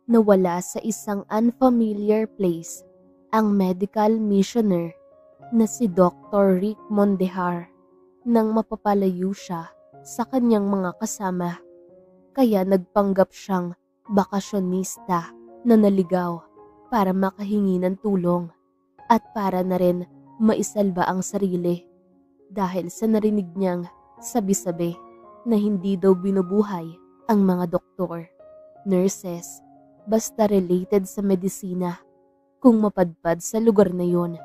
Nawala sa isang unfamiliar place ang medical missioner na si Dr. Rick Mondejar nang mapapalayo siya sa kanyang mga kasama. Kaya nagpanggap siyang bakasyonista na naligaw para makahingi ng tulong at para na rin maisalba ang sarili dahil sa narinig niyang sabi-sabi na hindi daw binubuhay ang mga doktor, nurses, basta related sa medisina kung mapadpad sa lugar na yon.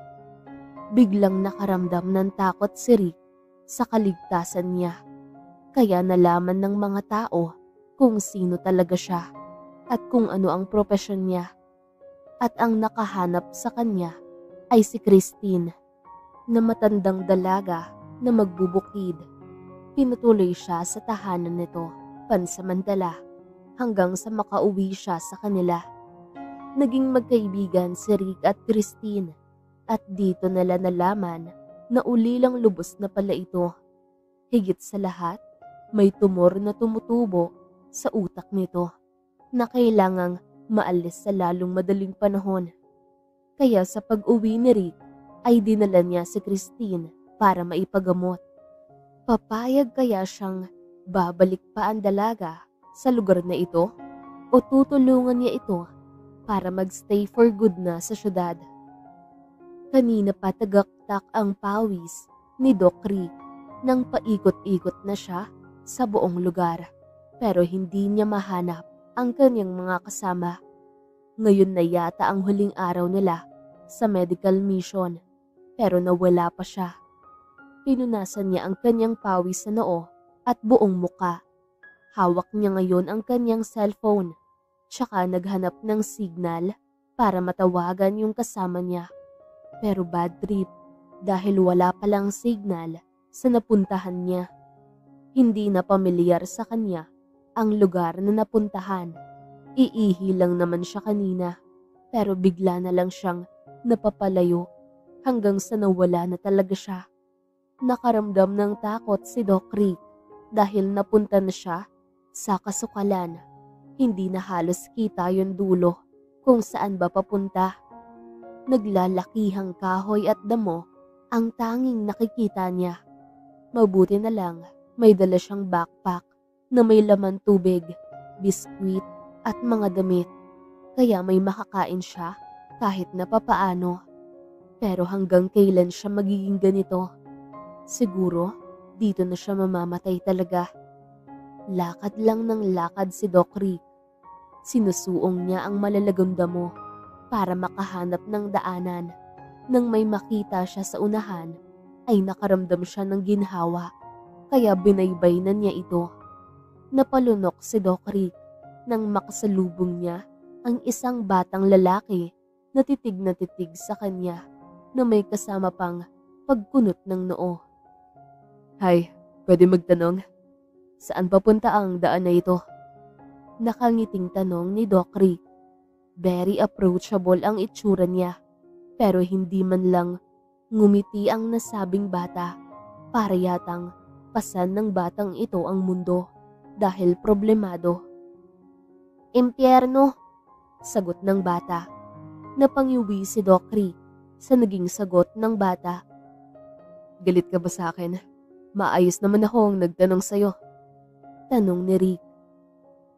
Biglang nakaramdam ng takot si Rick sa kaligtasan niya. Kaya nalaman ng mga tao kung sino talaga siya at kung ano ang propesyon niya. At ang nakahanap sa kanya ay si Christine, na matandang dalaga na magbubukid. Pinutuloy siya sa tahanan nito pansamantala hanggang sa makauwi siya sa kanila. Naging magkaibigan si Rick at Christine at dito nila nalaman na ulilang lubos na pala ito. Higit sa lahat, may tumor na tumutubo sa utak nito na kailangang maalis sa lalong madaling panahon. Kaya sa pag-uwi ni Rick ay dinala niya si Christine para maipagamot. Papayag kaya siyang babalik pa ang dalaga sa lugar na ito o tutulungan niya ito para magstay for good na sa syudad? Kanina pa tagaktak ang pawis ni Doc Rick nang paikot-ikot na siya sa buong lugar pero hindi niya mahanap ang kanyang mga kasama. Ngayon na yata ang huling araw nila sa medical mission pero nawala pa siya. Pinunasan niya ang kanyang pawis sa noo at buong muka. Hawak niya ngayon ang kanyang cellphone tsaka naghanap ng signal para matawagan yung kasama niya. Pero bad trip dahil wala palang signal sa napuntahan niya. Hindi na pamilyar sa kanya ang lugar na napuntahan. Iihi lang naman siya kanina pero bigla na lang siyang napapalayo hanggang sa nawala na talaga siya. Nakaramdam ng takot si Doc Rick dahil napunta na siya sa kasukalan. Hindi na halos kita yung dulo kung saan ba papunta. Naglalakihang kahoy at damo ang tanging nakikita niya. Mabuti na lang may dala siyang backpack na may laman tubig, biskwit at mga damit. Kaya may makakain siya kahit na papaano. Pero hanggang kailan siya magiging ganito? Siguro dito na siya mamamatay talaga. Lakad lang ng lakad si Doc Rick. Sinusuong niya ang malalagang damo para makahanap ng daanan. Nang may makita siya sa unahan, ay nakaramdam siya ng ginhawa, kaya binaybay na niya ito. Napalunok si Doc Rick nang makasalubong niya ang isang batang lalaki na titig sa kanya na may kasama pang pagkunot ng noo. "Hi, pwede magtanong? Saan papunta ang daan na ito?" Nakangiting tanong ni Doc Rick. Very approachable ang itsura niya, pero hindi man lang ngumiti ang nasabing bata. Para yatang pasan ng batang ito ang mundo dahil problemado. "Impyerno," sagot ng bata. Napangiwi si Doc Rick sa naging sagot ng bata. "Galit ka ba sa akin? Maayos naman akong nagtanong sa'yo." Tanong ni Rick.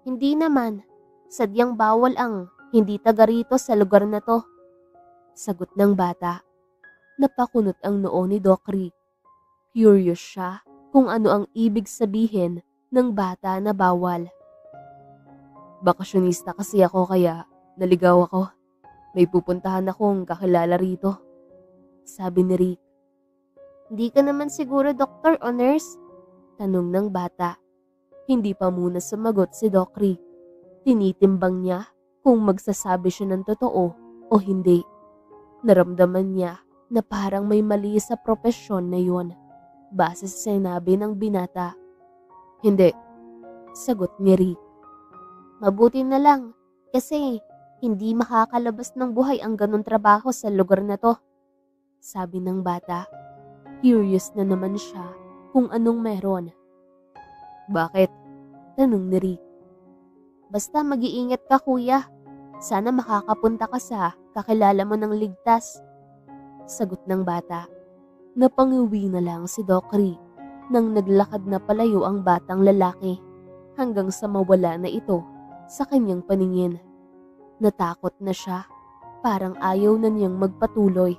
"Hindi naman. Sadyang bawal ang hindi taga rito sa lugar na to," sagot ng bata. Napakunot ang noo ni Doc Rick. Curious siya kung ano ang ibig sabihin ng bata na bawal. "Bakasyonista kasi ako kaya naligaw ako. May pupuntahan akong kakilala rito," sabi ni Rick. "Hindi ka naman siguro doktor o nurse?" tanong ng bata. Hindi pa muna sumagot si Doc Rick. Tinitimbang niya kung magsasabi siya ng totoo o hindi. Naramdaman niya na parang may mali sa propesyon na yun base sa sinabi ng binata. "Hindi," sagot ni Rick. "Mabuti na lang kasi hindi makakalabas ng buhay ang ganun trabaho sa lugar na to," sabi ng bata. Curious na naman siya kung anong meron. "Bakit?" tanong ni Rick. "Basta mag-iingat ka, kuya. Sana makakapunta ka sa kakilala mo ng ligtas. Sagot ng bata. Napanguwi na lang si Doc Rick nang naglakad na palayo ang batang lalaki hanggang sa mawala na ito sa kanyang paningin. Natakot na siya, parang ayaw na niyang magpatuloy.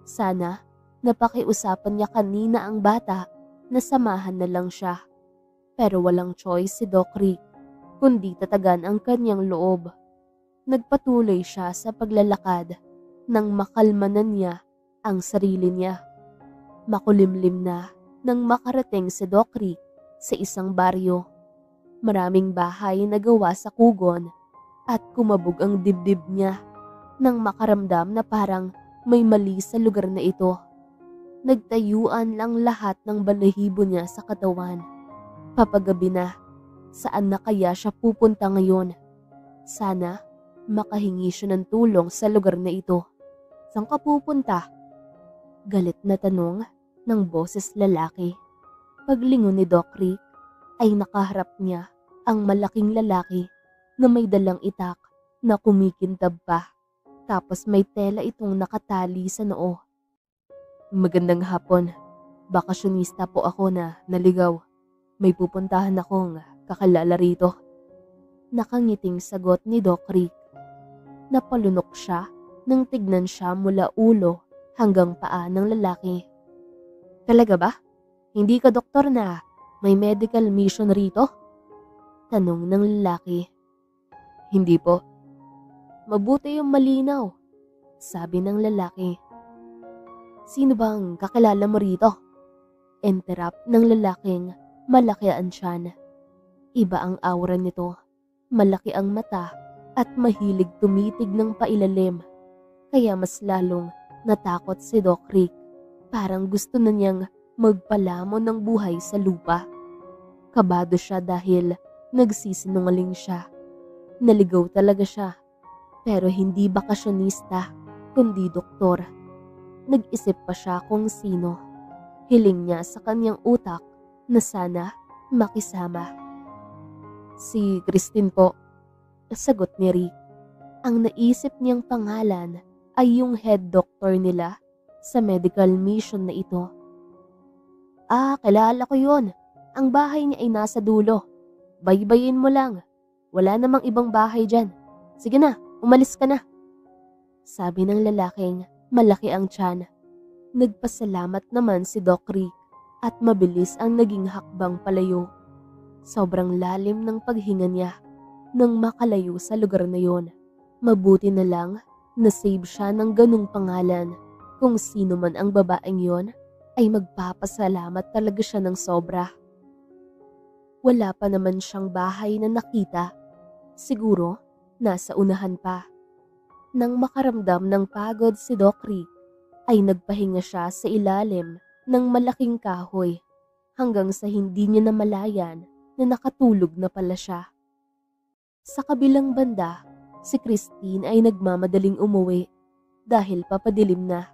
Sana napakiusapan niya kanina ang bata na samahan na lang siya. Pero walang choice si Doc Rick, kundi tatagan ang kanyang loob. Nagpatuloy siya sa paglalakad nang makalma na niya ang sarili niya. Makulimlim na nang makarating si Doc Rick sa isang baryo. Maraming bahay na gawa sa kugon at kumabog ang dibdib niya nang makaramdam na parang may mali sa lugar na ito. Nagtayuan lang lahat ng balahibo niya sa katawan. Papagabi na, saan na kaya siya pupunta ngayon? Sana makahingi siya ng tulong sa lugar na ito. Saan ka pupunta? Galit na tanong ng boses lalaki. Paglingon ni Doc Rick ay nakaharap niya ang malaking lalaki na may dalang itak na kumikintab pa. Tapos may tela itong nakatali sa noo. Magandang hapon. Bakasyonista po ako na naligaw. May pupuntahan akong kakilala rito. Nakangiting sagot ni Doc Rick. Napalunok siya nang tignan siya mula ulo hanggang paa ng lalaki. Talaga ba? Hindi ka doktor na may medical mission rito? Tanong ng lalaki. Hindi po. Mabuti yung malinaw, sabi ng lalaki. Sino bang kakilala mo rito? Interrupt ng lalaking malaki ang tiyan. Iba ang aura nito. Malaki ang mata at mahilig tumitig ng pailalim. Kaya mas lalong natakot si Doc Rick. Parang gusto na niyang magpalamon ng buhay sa lupa. Kabado siya dahil nagsisinungaling siya. Naligaw talaga siya. Pero hindi bakasyonista, kundi doktor. Nag-isip pa siya kung sino. Hiling niya sa kanyang utak na sana makisama. Si Christine po, sagot ni Rick. Ang naisip niyang pangalan ay yung head doctor nila sa medical mission na ito. Kilala ko yun. Ang bahay niya ay nasa dulo. Baybayin mo lang. Wala namang ibang bahay dyan. Sige na, umalis ka na. Sabi ng lalaking malaki ang tiyan. Nagpasalamat naman si Doc Rick at mabilis ang naging hakbang palayo. Sobrang lalim ng paghinga niya nang makalayo sa lugar na yon. Mabuti na lang na-save siya ng ganung pangalan. Kung sino man ang babaeng yon ay magpapasalamat talaga siya ng sobra. Wala pa naman siyang bahay na nakita. Siguro nasa unahan pa. Nang makaramdam ng pagod si Doc Rick, ay nagpahinga siya sa ilalim ng malaking kahoy hanggang sa hindi niya namalayan na nakatulog na pala siya. Sa kabilang banda, si Christine ay nagmamadaling umuwi dahil papadilim na,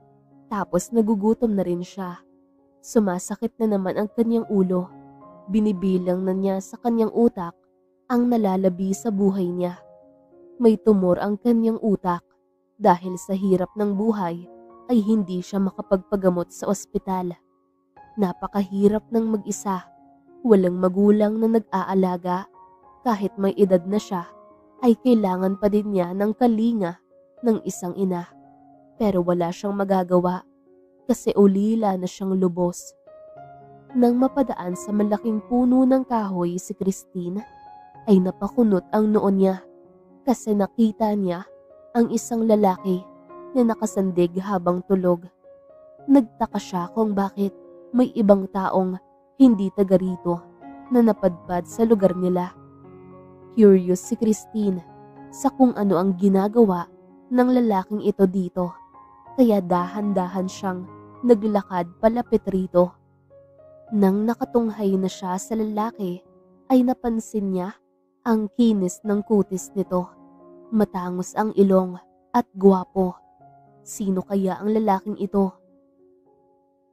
tapos nagugutom na rin siya. Sumasakit na naman ang kanyang ulo. Binibilang na niya sa kanyang utak ang nalalabi sa buhay niya. May tumor ang kanyang utak dahil sa hirap ng buhay ay hindi siya makapagpagamot sa ospital. Napakahirap ng mag-isa. Walang magulang na nag-aalaga. Kahit may edad na siya, ay kailangan pa din niya ng kalinga ng isang ina. Pero wala siyang magagawa kasi ulila na siyang lubos. Nang mapadaan sa malaking puno ng kahoy si Christine, ay napakunot ang noo niya kasi nakita niya ang isang lalaki na nakasandig habang tulog. Nagtaka siya kung bakit may ibang taong hindi taga rito na napadpad sa lugar nila. Curious si Christine sa kung ano ang ginagawa ng lalaking ito dito, kaya dahan-dahan siyang naglakad palapit rito. Nang nakatunghay na siya sa lalaki, ay napansin niya ang kinis ng kutis nito. Matangos ang ilong at gwapo. Sino kaya ang lalaking ito?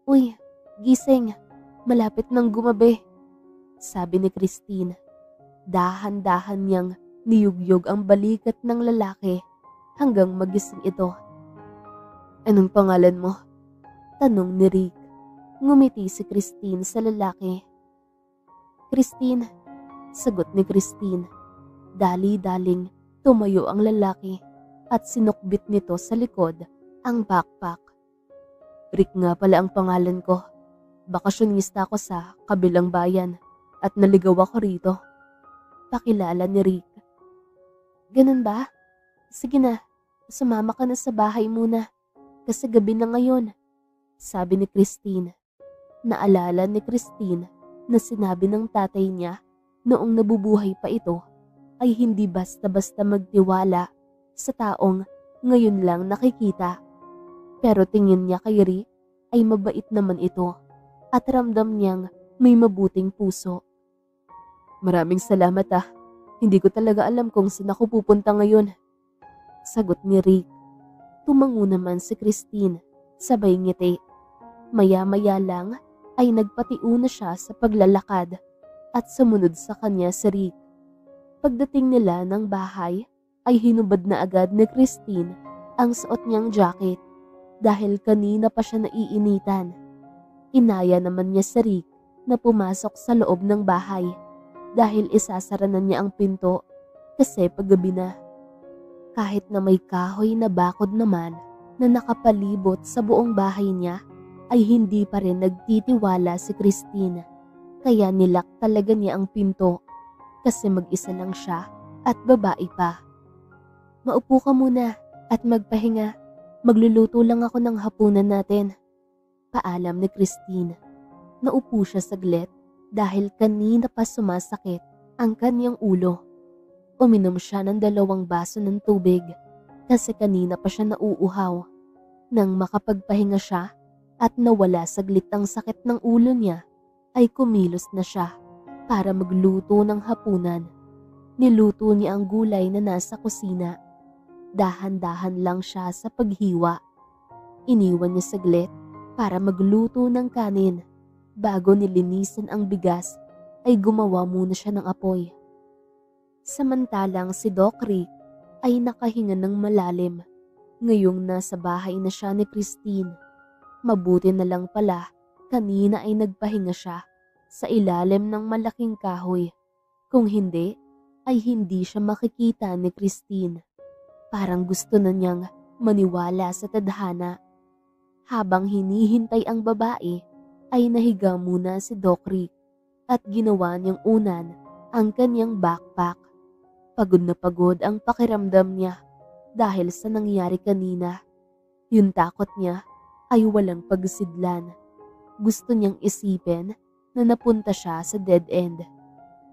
Uy, gising. Malapit nang gumabi, sabi ni Christine. Dahan-dahan niyang Niyugyog ang balikat ng lalaki hanggang magising ito. "Anong pangalan mo?" tanong ni Rick. Ngumiti si Christine sa lalaki. "Christine," sagot ni Christine. Dali-daling tumayo ang lalaki at sinukbit nito sa likod ang backpack. "Rick nga pala ang pangalan ko. Bakasyonista ako sa kabilang bayan at naligaw ako rito." Pakilala ni Rick. "Ganun ba? Sige na, sumama ka na sa bahay muna kasi gabi na ngayon," sabi ni Christine. Naalala ni Christine na sinabi ng tatay niya noong nabubuhay pa ito ay hindi basta-basta magtiwala sa taong ngayon lang nakikita. Pero tingin niya kay Rick ay mabait naman ito at ramdam niyang may mabuting puso. "Maraming salamat ah. Hindi ko talaga alam kung saan ako pupunta ngayon," sagot ni Rick. Tumango naman si Christine, sabay ngiti. Maya-maya lang ay nagpatiuna na siya sa paglalakad at sumunod sa kanya si Rick. Pagdating nila ng bahay ay hinubad na agad ni Christine ang suot niyang jacket dahil kanina pa siya naiinitan. Inaya naman niya si Rick na pumasok sa loob ng bahay dahil isasara na niya ang pinto kasi paggabi na. Kahit na may kahoy na bakod naman na nakapalibot sa buong bahay niya, ay hindi pa rin nagtitiwala si Christine. Kaya nilak talaga niya ang pinto kasi mag-isa lang siya at babae pa. "Maupo ka muna at magpahinga. Magluluto lang ako ng hapunan natin," paalam ni Christine. Naupo siya saglit dahil kanina pa sumasakit ang kanyang ulo. Uminom siya ng 2 baso ng tubig kasi kanina pa siya nauuhaw. Nang makapagpahinga siya at nawala saglit ang sakit ng ulo niya, ay kumilos na siya para magluto ng hapunan. Niluto niya ang gulay na nasa kusina. Dahan-dahan lang siya sa paghiwa. Iniwan niya saglit para magluto ng kanin. Bago nilinisan ang bigas, ay gumawa muna siya ng apoy. Samantalang si Doc Rick ay nakahinga ng malalim. Ngayong nasa bahay na siya ni Christine. Mabuti na lang pala, kanina ay nagpahinga siya sa ilalim ng malaking kahoy. Kung hindi, ay hindi siya makikita ni Christine. Parang gusto na niyang maniwala sa tadhana. Habang hinihintay ang babae, ay nahiga muna si Doc Rick at ginawa niyang unan ang kanyang backpack. Pagod na pagod ang pakiramdam niya dahil sa nangyari kanina. Yung takot niya ay walang pagsidlan. Gusto niyang isipin na napunta siya sa dead end.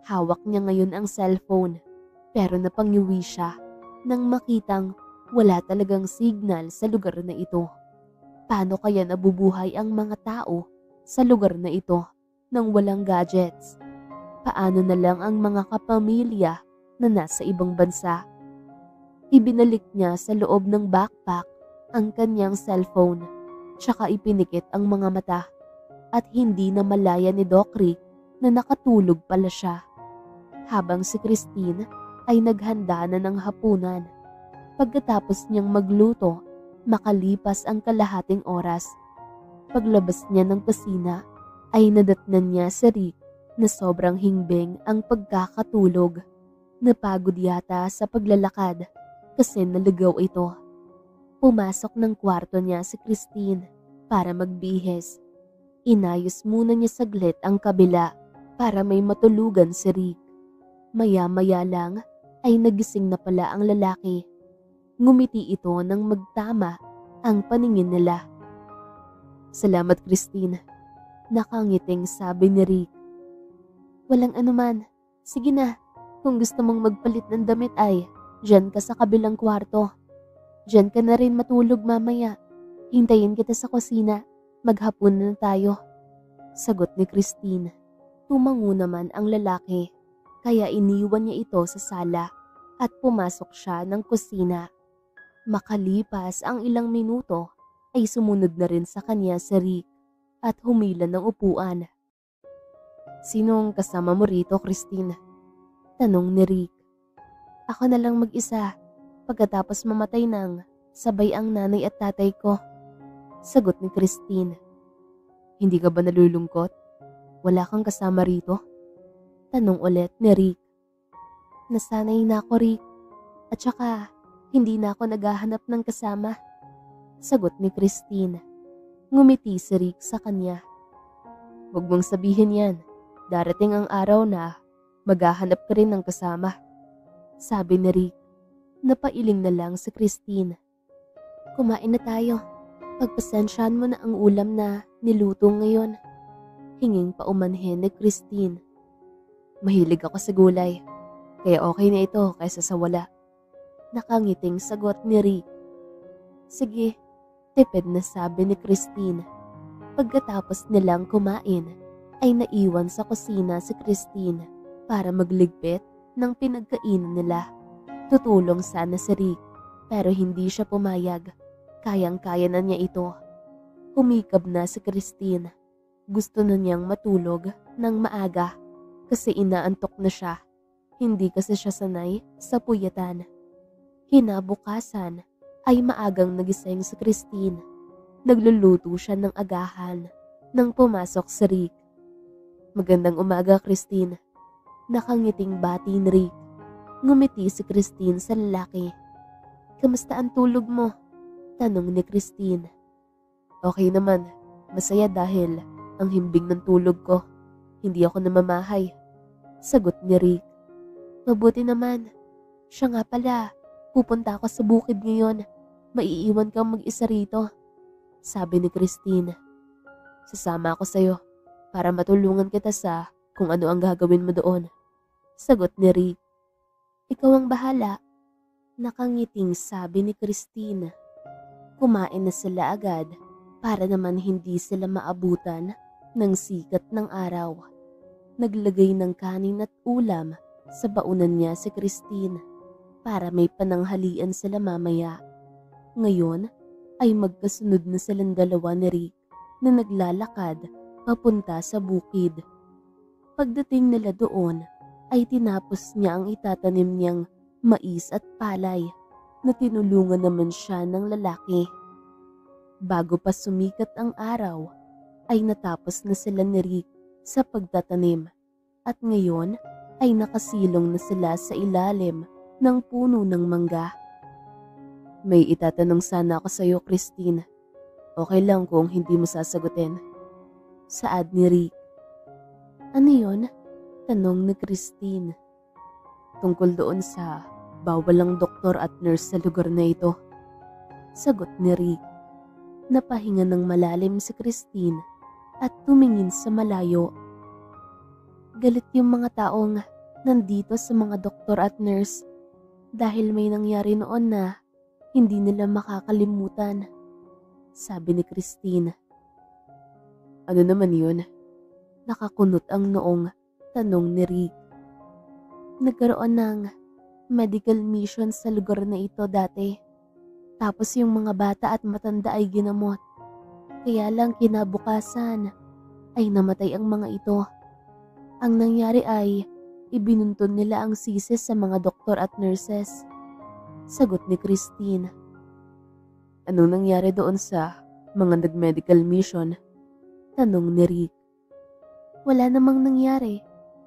Hawak niya ngayon ang cellphone pero napangyuwi siya nang makitang wala talagang signal sa lugar na ito. Paano kaya nabubuhay ang mga tao sa lugar na ito nang walang gadgets? Paano na lang ang mga kapamilya na nasa ibang bansa? Ibinalik niya sa loob ng backpack ang kanyang cellphone, tsaka ipinikit ang mga mata at hindi na malaya ni Doc Rick na nakatulog pala siya. Habang si Christine ay naghanda na ng hapunan. Pagkatapos niyang magluto, makalipas ang kalahating oras. Paglabas niya ng kusina ay nadatnan niya si Rick na sobrang hingbing ang pagkakatulog. Napagod yata sa paglalakad kasi naligaw ito. Pumasok ng kwarto niya si Christine para magbihis. Inayos muna niya saglit ang kabila para may matulugan si Rick. Maya-maya lang ay nagising na pala ang lalaki. Ngumiti ito nang magtama ang paningin nila. "Salamat, Christine," nakangiting sabi ni Rick. "Walang anuman. Sige na, kung gusto mong magpalit ng damit ay diyan ka sa kabilang kwarto. Diyan ka na rin matulog mamaya. Hintayin kita sa kusina. Maghapon na tayo," sagot ni Christine. Tumango naman ang lalaki, kaya iniwan niya ito sa sala at pumasok siya ng kusina. Makalipas ang ilang minuto ay sumunod na rin sa kanya si Rick at humila ng upuan. "Sinong kasama mo rito, Christine?" tanong ni Rick. Ako na lang mag-isa pagkatapos mamatay ng sabay ang nanay at tatay ko. Sagot ni Christine. Hindi ka ba nalulungkot? Wala kang kasama rito? Tanong ulit ni Rick. Nasanay na ako, Rick. At saka, hindi na ako naghahanap ng kasama. Sagot ni Christine. Ngumiti si Rick sa kanya. Huwag mong sabihin yan. Darating ang araw na maghahanap ka rin ng kasama. Sabi ni Rick. Napailing na lang si Christine. Kumain na tayo. Pagpasensyahan mo na ang ulam na niluto ngayon. Hinging paumanhin ni Christine. Mahilig ako sa gulay. Kaya okay na ito kaysa sa wala. Nakangiting sagot ni Rick. Sige, tipid na sabi ni Christine. Pagkatapos nilang kumain, ay naiwan sa kusina si Christine para magligpit ng pinagkainan nila. Tutulong sana si Rick, pero hindi siya pumayag. Kayang-kaya na niya ito. Humikab na si Christine. Gusto na niyang matulog ng maaga kasi inaantok na siya. Hindi kasi siya sanay sa puyatan. Kinabukasan ay maagang nagising si Christine. Nagluluto siya ng agahan nang pumasok si Rick. Magandang umaga, Christine. Nakangiting bati ni Rick. Ngumiti si Christine sa lalaki. Kamusta ang tulog mo? Tanong ni Christine. Okay naman. Masaya dahil ang himbing ng tulog ko. Hindi ako namamahay. Sagot ni Rick. Mabuti naman. Siya nga pala. Pupunta ako sa bukid ngayon. Maiiwan kang mag-isa rito. Sabi ni Christine. Sasama ako sa'yo para matulungan kita sa kung ano ang gagawin mo doon. Sagot ni Rick. Ikaw ang bahala. Nakangiting sabi ni Christine. Kumain na sila agad para naman hindi sila maabutan ng sikat ng araw. Naglagay ng kanin at ulam sa baunan niya si Christine para may pananghalian sila mamaya. Ngayon ay magkasunod na silang dalawa ni Rick na naglalakad papunta sa bukid. Pagdating nila doon ay tinapos niya ang itatanim niyang mais at palay na tinulungan naman siya ng lalaki. Bago pa sumikat ang araw ay natapos na sila ni Rick sa pagtatanim at ngayon ay nakasilong na sila sa ilalim ng puno ng mangga. May itatanong sana ako sa iyo, Christine. Okay lang kung hindi mo sasagutin. Saad ni Rick. Ano yun? Tanong ni Christine. Tungkol doon sa bawal ang doktor at nurse sa lugar na ito. Sagot ni Rick. Napahinga ng malalim si Christine at tumingin sa malayo. Galit yung mga taong nandito sa mga doktor at nurse dahil may nangyari noon na hindi nila makakalimutan. Sabi ni Christine. Ano naman yun? Nakakunot ang noong tanong ni Rick. Nagkaroon ng medical mission sa lugar na ito dati. Tapos yung mga bata at matanda ay ginamot. Kaya lang kinabukasan ay namatay ang mga ito. Ang nangyari ay ibinunton nila ang sisi sa mga doktor at nurses. Sagot ni Christine. Anong nangyari doon sa mga nag-medical mission? Tanong ni Rick. Wala namang nangyari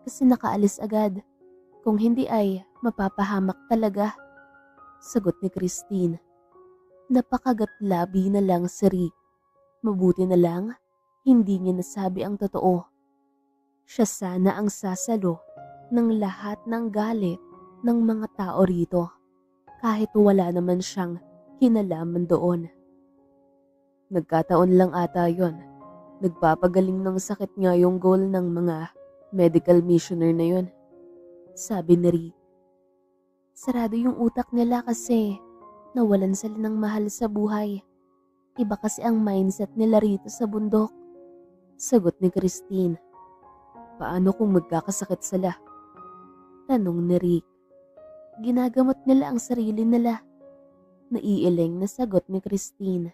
kasi nakaalis agad. Kung hindi ay mapapahamak talaga. Sagot ni Christine. Napakagatlabi na lang si Rick. Mabuti na lang, hindi niya nasabi ang totoo. Siya sana ang sasalo ng lahat ng galit ng mga tao rito. Kahit wala naman siyang kinalaman doon. Nagkataon lang ata yon. Nagpapagaling ng sakit nga yung goal ng mga medical missioner na yon. Sabi ni Rick. Sarado yung utak nila kasi nawalan sila ng mahal sa buhay. Iba kasi ang mindset nila rito sa bundok. Sagot ni Christine. Paano kung magkakasakit sila? Tanong ni Rick. Ginagamot nila ang sarili nila. Naiiling na sagot ni Christine.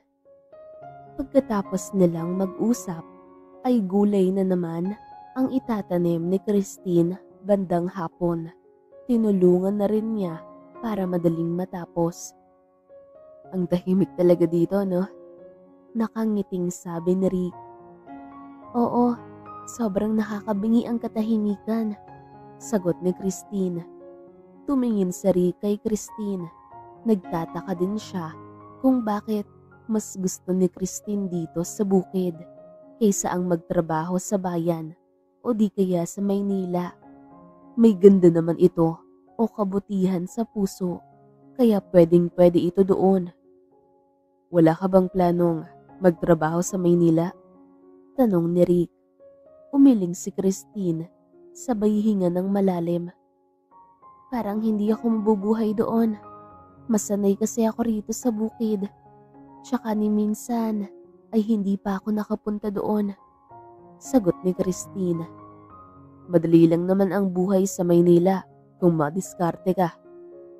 Pagkatapos nilang mag-usap, ay gulay na naman ang itatanim ni Christine bandang hapon. Tinulungan na rin niya para madaling matapos. Ang tahimik talaga dito, no? Nakangiting sabi ni Rick. Oo, sobrang nakakabingi ang katahimikan, sagot ni Christine. Tumingin si Rick kay Christine. Nagtataka din siya kung bakit mas gusto ni Christine dito sa bukid kaysa ang magtrabaho sa bayan o di kaya sa Maynila. May ganda naman ito o kabutihan sa puso kaya pwedeng-pwede ito doon. Wala ka bang planong magtrabaho sa Maynila? Tanong ni Rick. Umiling si Christine, sabay hinga ng malalim. Parang hindi ako mabubuhay doon. Masanay kasi ako rito sa bukid. Tsaka ni minsan ay hindi pa ako nakapunta doon. Sagot ni Christine. Madali lang naman ang buhay sa Maynila kung madiskarte ka.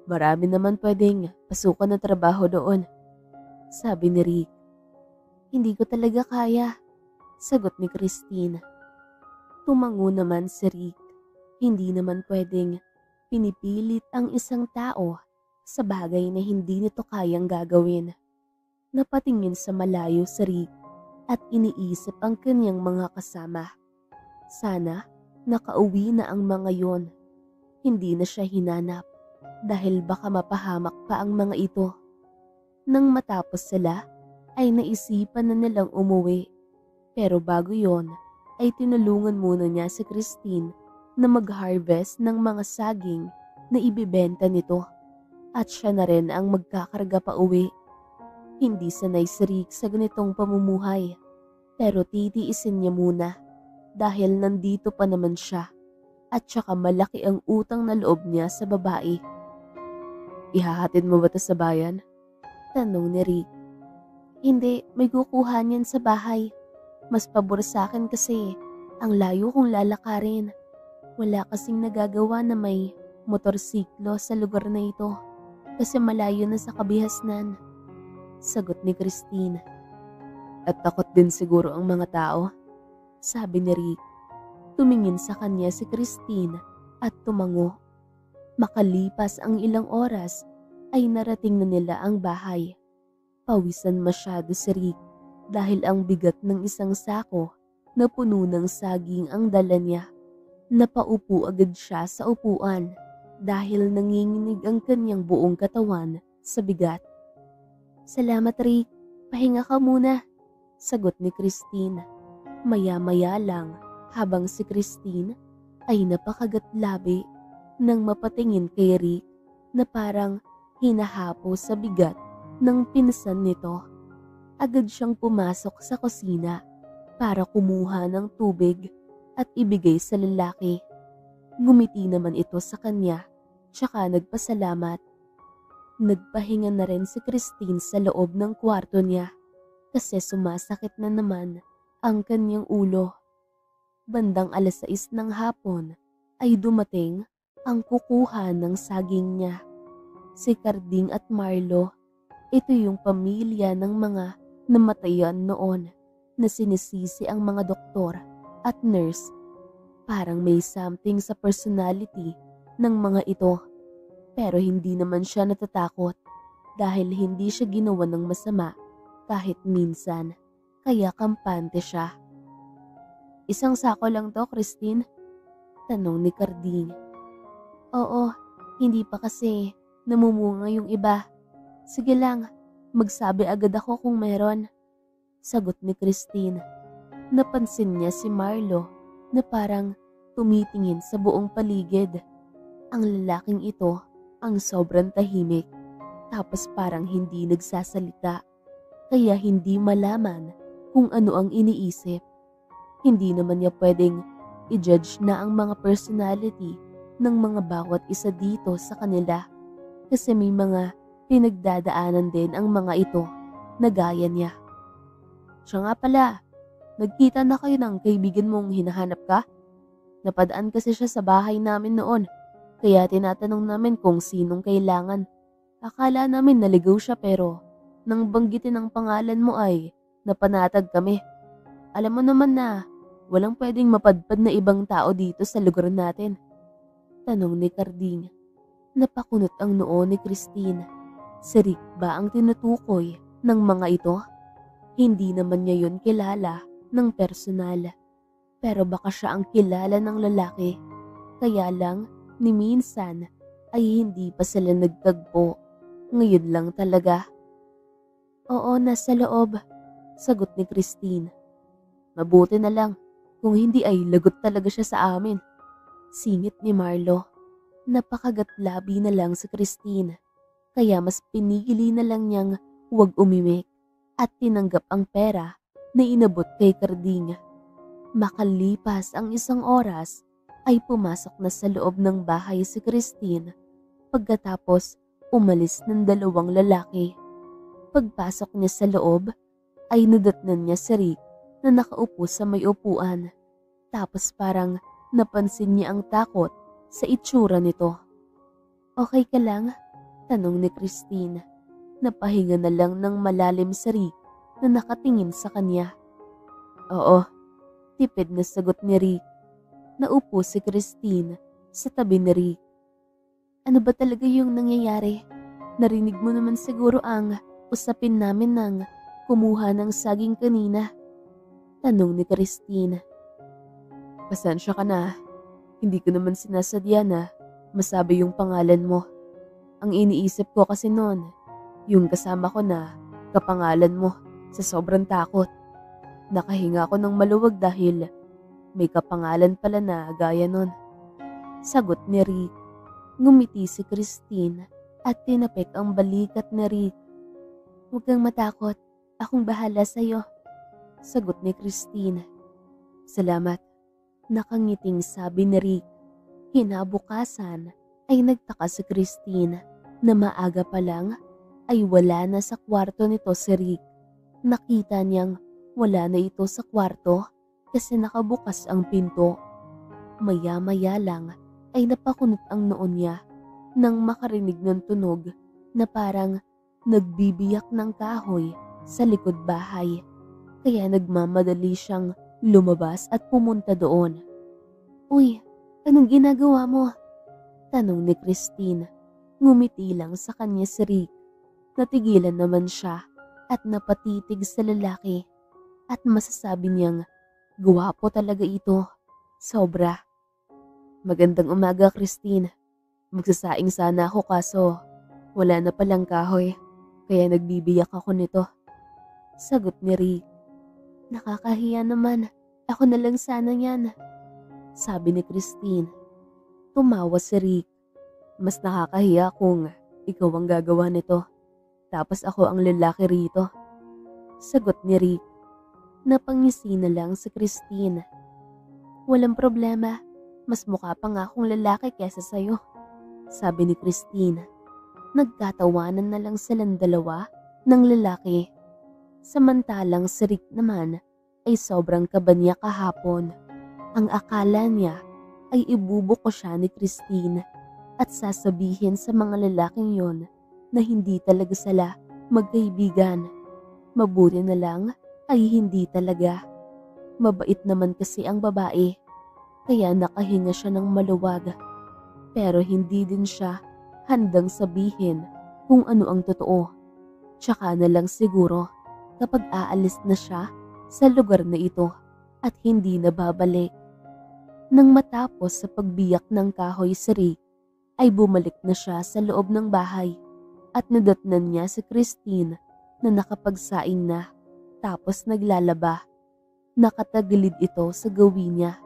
Marami naman pwedeng pasukan na trabaho doon. Sabi ni Rick. Hindi ko talaga kaya. Sagot ni Christine. Tumango naman si Rick. Hindi naman pwedeng pinipilit ang isang tao sa bagay na hindi nito kayang gagawin. Napatingin sa malayo si Rick at iniisip ang kanyang mga kasama. Sana nakauwi na ang mga yon. Hindi na siya hinanap dahil baka mapahamak pa ang mga ito. Nang matapos sila ay naisipan na nilang umuwi. Pero bago yon ay tinulungan muna niya si Christine na mag-harvest ng mga saging na ibibenta nito. At siya na rin ang magkakarga pa uwi. Hindi sanay si Rick sa ganitong pamumuhay. Pero titiisin niya muna dahil nandito pa naman siya. At saka malaki ang utang na loob niya sa babae. Ihahatid mo ba ito sa bayan? Tanong ni Rick. Hindi, may kukuha niyan sa bahay. Mas pabor sa akin kasi ang layo kong lalakarin. Wala kasing nagagawa na may motorsiklo sa lugar na ito. Kasi malayo na sa kabihasnan. Sagot ni Christine. At takot din siguro ang mga tao? Sabi ni Rick. Tumingin sa kanya si Christine at tumango. Makalipas ang ilang oras ay narating na nila ang bahay. Pawisan masyado si Rick dahil ang bigat ng isang sako na puno ng saging ang dala niya. Napaupo agad siya sa upuan. Dahil nanginginig ang kanyang buong katawan sa bigat. Salamat Rick, pahinga ka muna, sagot ni Christine. Maya-maya lang habang si Christine ay napakagatlabi nang mapatingin kay Rick na parang hinahapo sa bigat ng pinsan nito. Agad siyang pumasok sa kusina para kumuha ng tubig at ibigay sa lalaki. Ngumiti naman ito sa kanya, tsaka nagpasalamat. Nagpahinga na rin si Christine sa loob ng kwarto niya kasi sumasakit na naman ang kanyang ulo. Bandang 6:00 ng hapon ay dumating ang kukuha ng saging niya. Si Carding at Marlo, ito yung pamilya ng mga namatayan noon na sinisisi ang mga doktor at nurse. Parang may something sa personality ng mga ito. Pero hindi naman siya natatakot dahil hindi siya ginawa ng masama kahit minsan. Kaya kampante siya. Isang sako lang to, Christine? Tanong ni Carding. Oo, hindi pa kasi namumunga yung iba. Sige lang, magsabi agad ako kung meron. Sagot ni Christine. Napansin niya si Marlo na parang tumitingin sa buong paligid. Ang lalaking ito ang sobrang tahimik tapos parang hindi nagsasalita kaya hindi malaman kung ano ang iniisip. Hindi naman niya pwedeng i-judge na ang mga personality ng mga bawat isa dito sa kanila kasi may mga pinagdadaanan din ang mga ito na gaya niya. Siya nga pala, nagkita na kayo ng kaibigan mong hinahanap ka? Napadaan kasi siya sa bahay namin noon, kaya tinatanong namin kung sinong kailangan. Akala namin naligaw siya pero nang banggitin ang pangalan mo ay napanatag kami. Alam mo naman na walang pwedeng mapadpad na ibang tao dito sa lugar natin. Tanong ni Carding. Napakunot ang noo ni Christine. Si Rick ba ang tinutukoy ng mga ito? Hindi naman niya yun kilala ng personal. Pero baka siya ang kilala ng lalaki. Kaya lang, ni minsan ay hindi pa sila nagtagpo. Ngayon lang talaga. Oo, nasa loob, sagot ni Christine. Mabuti na lang, kung hindi ay lagot talaga siya sa amin. Singit ni Marlo. Napakagatlabi na lang si Christine. Kaya mas pinili na lang niyang huwag umimik at tinanggap ang pera na inabot kay Carding. Makalipas ang 1 oras ay pumasok na sa loob ng bahay si Christine pagkatapos umalis ng 2 lalaki. Pagpasok niya sa loob ay nadatnan niya si Rick na nakaupo sa may upuan. Tapos parang napansin niya ang takot sa itsura nito. Okay ka lang? Tanong ni Christine. Napahinga na lang ng malalim si Rick na nakatingin sa kanya. Oo, tipid na sagot ni Rick. Naupo si Christine sa tabi ni Rick. Ano ba talaga yung nangyayari? Narinig mo naman siguro ang usapin namin ng kumuha ng saging kanina. Tanong ni Christine. Pasensya ka na. Hindi ko naman sinasadya na masabi yung pangalan mo. Ang iniisip ko kasi noon, yung kasama ko na kapangalan mo sa sobrang takot. Nakahinga ako ng maluwag dahil may kapangalan pala na gaya nun. Sagot ni Rick. Ngumiti si Christine at tinapik ang balikat ni Rick. Huwag kang matakot, akong bahala sa'yo. Sagot ni Christine. Salamat. Nakangiting sabi ni Rick. Kinabukasan ay nagtaka si Christine na maaga pa lang ay wala na sa kwarto nito si Rick. Nakita niyang wala na ito sa kwarto kasi nakabukas ang pinto. Maya-maya lang ay napakunot ang noo niya nang makarinig ng tunog na parang nagbibiyak ng kahoy sa likod bahay. Kaya nagmamadali siyang lumabas at pumunta doon. Uy, anong ginagawa mo? Tanong ni Christine. Ngumiti lang sa kanya si Rick. Natigilan naman siya at napatitig sa lalaki at masasabi niyang guwapo talaga ito. Sobra. Magandang umaga, Christine. Magsasaing sana ako kaso wala na palang kahoy kaya nagbibiyak ako nito. Sagot ni Rick. Nakakahiya naman. Ako na lang sana yan. Sabi ni Christine. Tumawa si Rick. Mas nakakahiya kung ikaw ang gagawa nito. Tapos ako ang lalaki rito. Sagot ni Rick. Napangisi na lang si Christine. Walang problema. Mas mukha pa nga akong lalaki kesa sayo. Sabi ni Christine. Nagkatawanan na lang silang dalawa ng lalaki. Samantalang si Rick naman ay sobrang kaba niya kahapon. Ang akala niya ay ibubuko siya ni Christine at sasabihin sa mga lalaking yon na hindi talaga sila magkaibigan. Mabuti na lang ay hindi talaga. Mabait naman kasi ang babae, kaya nakahinga siya ng maluwag. Pero hindi din siya handang sabihin kung ano ang totoo. Tsaka na lang siguro kapag aalis na siya sa lugar na ito at hindi na babalik. Nang matapos sa pagbiyak ng kahoy si Rick, ay bumalik na siya sa loob ng bahay at nadatnan niya si Christine na nakapagsaing na tapos naglalaba. Nakatagilid ito sa gawin niya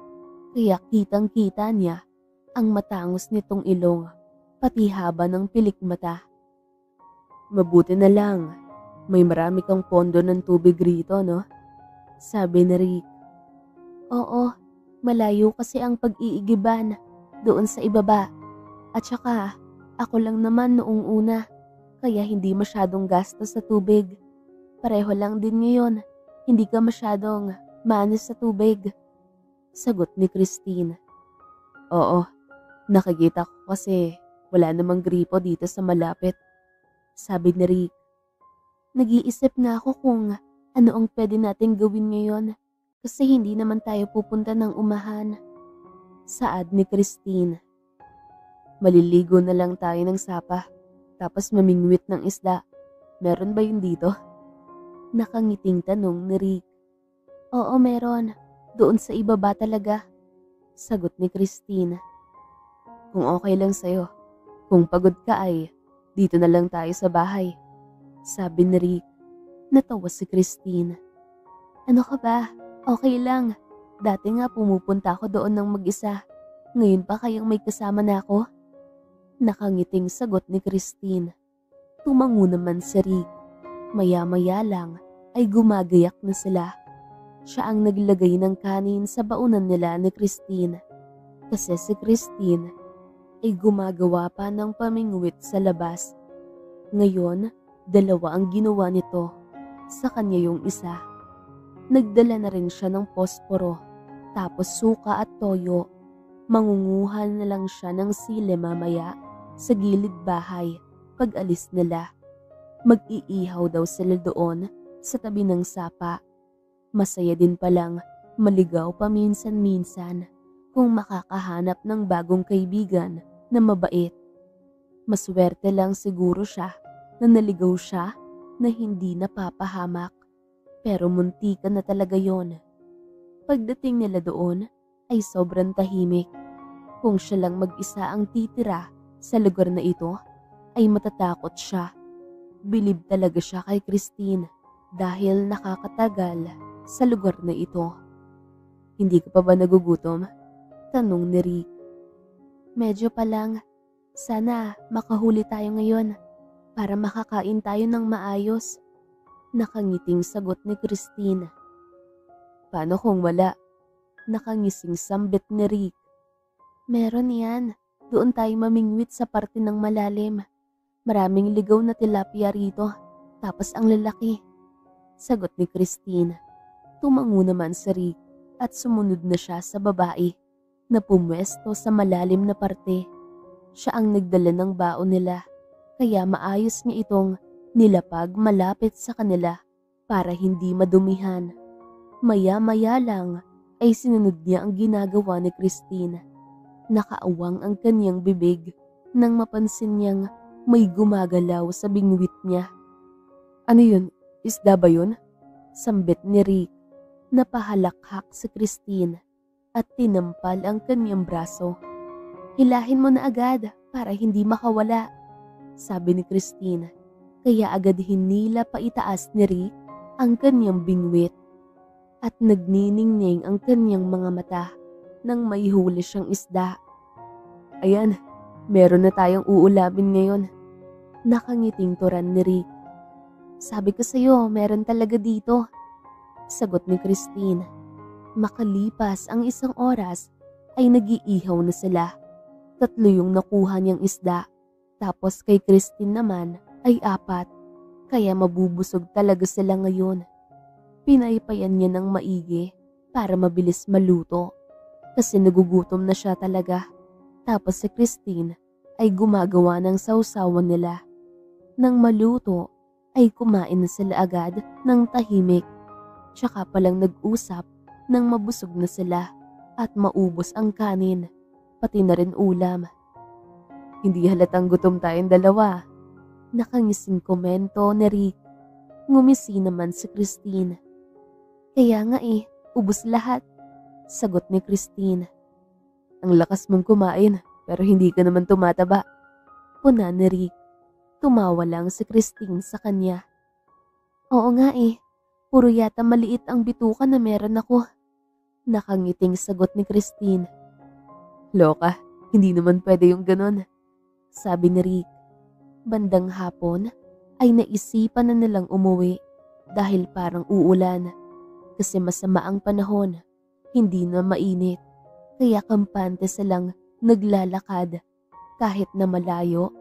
kaya kitang-kita niya ang matangos nitong ilong pati haba ng pilik mata. Mabuti na lang, may marami kang pondo ng tubig rito, no? Sabi ni Rick. Oo, malayo kasi ang pag-iigiban doon sa ibaba. At saka, ako lang naman noong una, kaya hindi masyadong gastos sa tubig. Pareho lang din ngayon, hindi ka masyadong manis sa tubig. Sagot ni Christine. Oo, nakikita ko kasi wala namang gripo dito sa malapit. Sabi ni Rick. Nag-iisip nga ako kung ano ang pwede nating gawin ngayon kasi hindi naman tayo pupunta ng umahan. Saad ni Christine. Maliligo na lang tayo ng sapa, tapos mamingwit ng isda. Meron ba yun dito? Nakangiting tanong ni Rick. Oo, meron. Doon sa ibaba talaga. Sagot ni Christine. Kung okay lang sa'yo. Kung pagod ka ay, dito na lang tayo sa bahay. Sabi ni Rick. Natawa si Christine. Ano ka ba? Okay lang. Dati nga pumupunta ako doon ng mag-isa. Ngayon pa kayang may kasama na ako? Nakangiting sagot ni Christine. Tumango naman si Rick. Maya-maya lang ay gumagayak na sila. Siya ang naglagay ng kanin sa baunan nila ni Christine. Kasi si Christine ay gumagawa pa ng pamingwit sa labas. Ngayon, 2 ang ginawa nito. Sa kanya yung isa. Nagdala na rin siya ng posporo, tapos suka at toyo. Mangunguhan na lang siya ng sili mamaya sa gilid bahay pag alis nila. Mag-iihaw daw sila doon sa tabi ng sapa. Masaya din palang maligaw paminsan-minsan kung makakahanap ng bagong kaibigan na mabait. Maswerte lang siguro siya na naligaw siya na hindi napapahamak. Pero muntikan na talaga yon. Pagdating nila doon ay sobrang tahimik. Kung siya lang mag-isa ang titira sa lugar na ito, ay matatakot siya. Bilib talaga siya kay Christine dahil nakakatagal sa lugar na ito. Hindi ka pa ba nagugutom? Tanong ni Rick. Medyo pa lang. Sana makahuli tayo ngayon para makakain tayo ng maayos. Nakangiting sagot ni Christine. Paano kung wala? Nakangising sambit ni Rick. Meron yan. Doon tayo mamingwit sa parte ng malalim. Maraming ligaw na tilapia rito. Tapos ang lalaki. Sagot ni Christine. Tumango naman si Rick at sumunod na siya sa babae na pumwesto sa malalim na parte. Siya ang nagdala ng baon nila. Kaya maayos niya itong nilapag malapit sa kanila para hindi madumihan. Maya-maya lang ay sinunod niya ang ginagawa ni Christine. Nakaawang ang kanyang bibig nang mapansin niyang may gumagalaw sa bingwit niya. Ano yun? Isda ba yun? Sambit ni Rick. Napahalakhak si Christine at tinampal ang kanyang braso. Hilahin mo na agad para hindi makawala, sabi ni Christine. Kaya agad hinila pa itaas ni Rick ang kanyang bingwit at nagniningning ang kanyang mga mata nang may huli siyang isda. Ayan, meron na tayong uulamin ngayon. Nakangiting turan ni Rick. Sabi ko sa'yo, meron talaga dito, sagot ni Christine. Makalipas ang 1 oras ay nag-iihaw na sila. 3 yung nakuha niyang isda, tapos kay Christine naman ay 4, kaya mabubusog talaga sila ngayon. Pinaypayan niya ng maigi para mabilis maluto kasi nagugutom na siya talaga. Tapos si Christine ay gumagawa ng sausawan nila. Nang maluto ay kumain na sila agad ng tahimik. Tsaka palang nag-usap nang mabusog na sila at maubos ang kanin, pati na rin ulam. Hindi halatang gutom tayong 2. Nakangising komento ni Rick. Ngumisi naman si Christine. Kaya nga ubos lahat, sagot ni Christine. Ang lakas mong kumain pero hindi ka naman tumataba, puna ni Rick. Tumawa lang si Christine sa kanya. Oo nga puro yata maliit ang bituka na meron ako. Nakangiting sagot ni Christine. Loka, hindi naman pwede yung ganon, sabi ni Rick. Bandang hapon ay naisipan na nilang umuwi dahil parang uulan. Kasi masama ang panahon, hindi na mainit. Kaya kampante silang naglalakad kahit na malayo.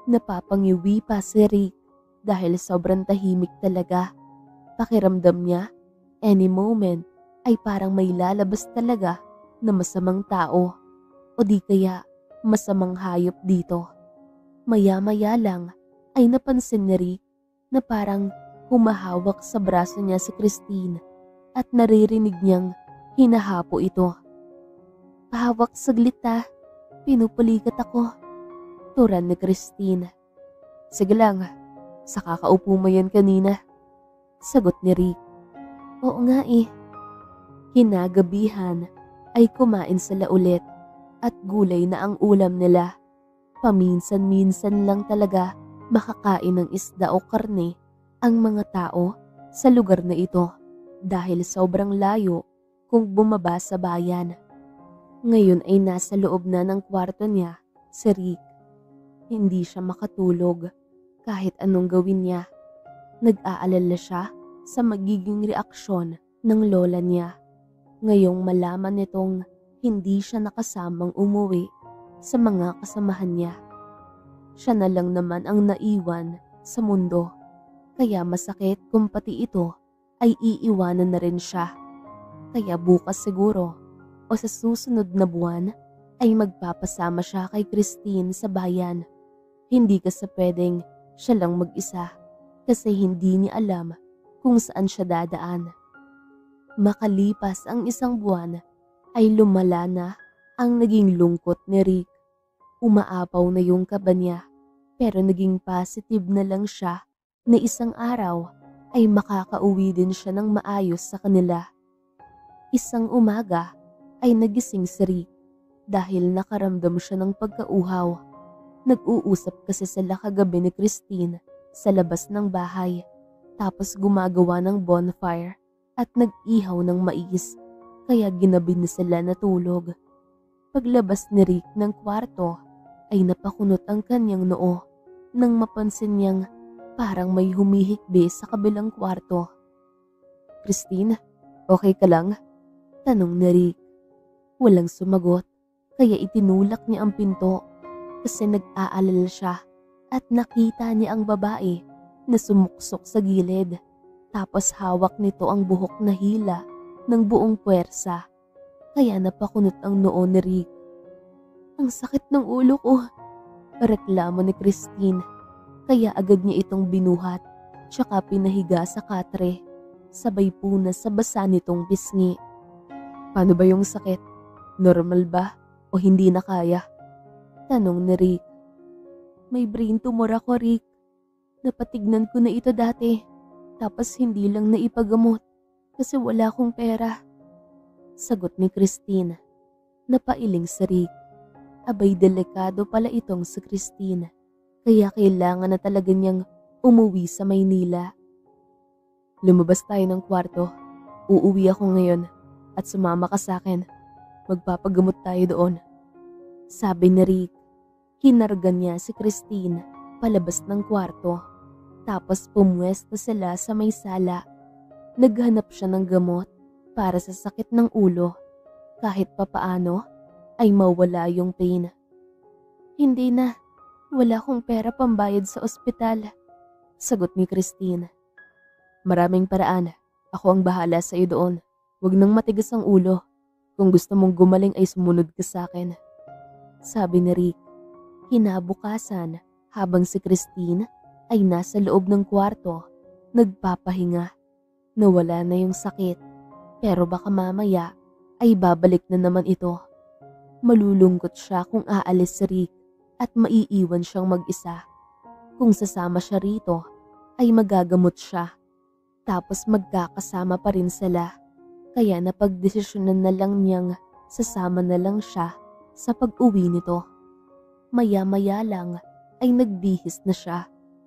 Napapangiwi pa si Rick dahil sobrang tahimik talaga. Pakiramdam niya, any moment ay parang may lalabas talaga na masamang tao o di kaya masamang hayop dito. Maya-maya lang ay napansin ni Rick na parang humahawak sa braso niya si Christine at naririnig niyang hinahapo ito. Pahawak saglit pinupulikat ako, turan ni Christine. Sige lang, sa kakaupo mo yan kanina. Sagot ni Rick. Oo nga eh. Kinagabihan ay kumain sila ulit at gulay na ang ulam nila. Paminsan-minsan lang talaga makakain ng isda o karne ang mga tao sa lugar na ito dahil sobrang layo kung bumaba sa bayan. Ngayon ay nasa loob na ng kwarto niya si Rick. Hindi siya makatulog kahit anong gawin niya. Nag-aalala siya sa magiging reaksyon ng lola niya. Ngayong malaman nitong hindi siya nakasamang umuwi sa mga kasamahan niya. Siya na lang naman ang naiwan sa mundo. Kaya masakit kung pati ito ay iiwanan na rin siya. Kaya bukas siguro o sa susunod na buwan ay magpapasama siya kay Christine sa bayan. Hindi kasi pwedeng siya lang mag-isa kasi hindi niya alam kung saan siya dadaan. Makalipas ang isang buwan ay lumala na ang naging lungkot ni Rick. Umaapaw na yung kaba niya pero naging positive na lang siya na isang araw ay makakauwi din siya ng maayos sa kanila. Isang umaga ay nagising si Rick dahil nakaramdam siya ng pagkauhaw. Nag-uusap kasi sila kagabi ni Christine sa labas ng bahay tapos gumagawa ng bonfire at nag-ihaw ng mais kaya ginabi na sila natulog. Paglabas ni Rick ng kwarto ay napakunot ang kanyang noo nang mapansin niyang parang may humihikbi sa kabilang kwarto. Christine, okay ka lang? Tanong ni Rick. Walang sumagot kaya itinulak niya ang pinto kasi nag-aalala siya at nakita niya ang babae na sumuksok sa gilid tapos hawak nito ang buhok na hila ng buong puwersa kaya napakunot ang noo ni Rick. Ang sakit ng ulo ko, reklamo ni Christine kaya agad niya itong binuhat tsaka pinahiga sa katre sabay punas sa basa nitong pisngi. Paano ba yung sakit? Normal ba o hindi na kaya? Tanong ni Rick. May brain tumor ako, Rick. Napatignan ko na ito dati tapos hindi lang naipagamot kasi wala akong pera. Sagot ni Christine. Napailing si Rick. Abay delikado pala itong si Christine kaya kailangan na talaga niyang umuwi sa Maynila. Lumabas tayo ng kwarto. Uuwi ako ngayon at sumama ka sa akin. Magpapagamot tayo doon. Sabi ni Rick. Kinargan niya si Christine palabas ng kwarto. Tapos pumwesto sila sa may sala. Naghanap siya ng gamot para sa sakit ng ulo. Kahit papaano ay mawala yung pain. Hindi na. Wala akong pera pambayad sa ospital. Sagot ni Christine. Maraming paraan. Ako ang bahala sa iyo doon. Huwag nang matigas ang ulo. Kung gusto mong gumaling ay sumunod ka sa akin. Sabi ni Rick. Kinabukasan habang si Christine ay nasa loob ng kwarto, nagpapahinga. Nawala na yung sakit pero baka mamaya ay babalik na naman ito. Malulungkot siya kung aalis si Rick at maiiwan siyang mag-isa. Kung sasama siya rito ay magagamot siya. Tapos magkakasama pa rin sila. Kaya napagdesisyonan na lang niyang sasama na lang siya sa pag-uwi nito. Maya-maya lang ay nagbihis na siya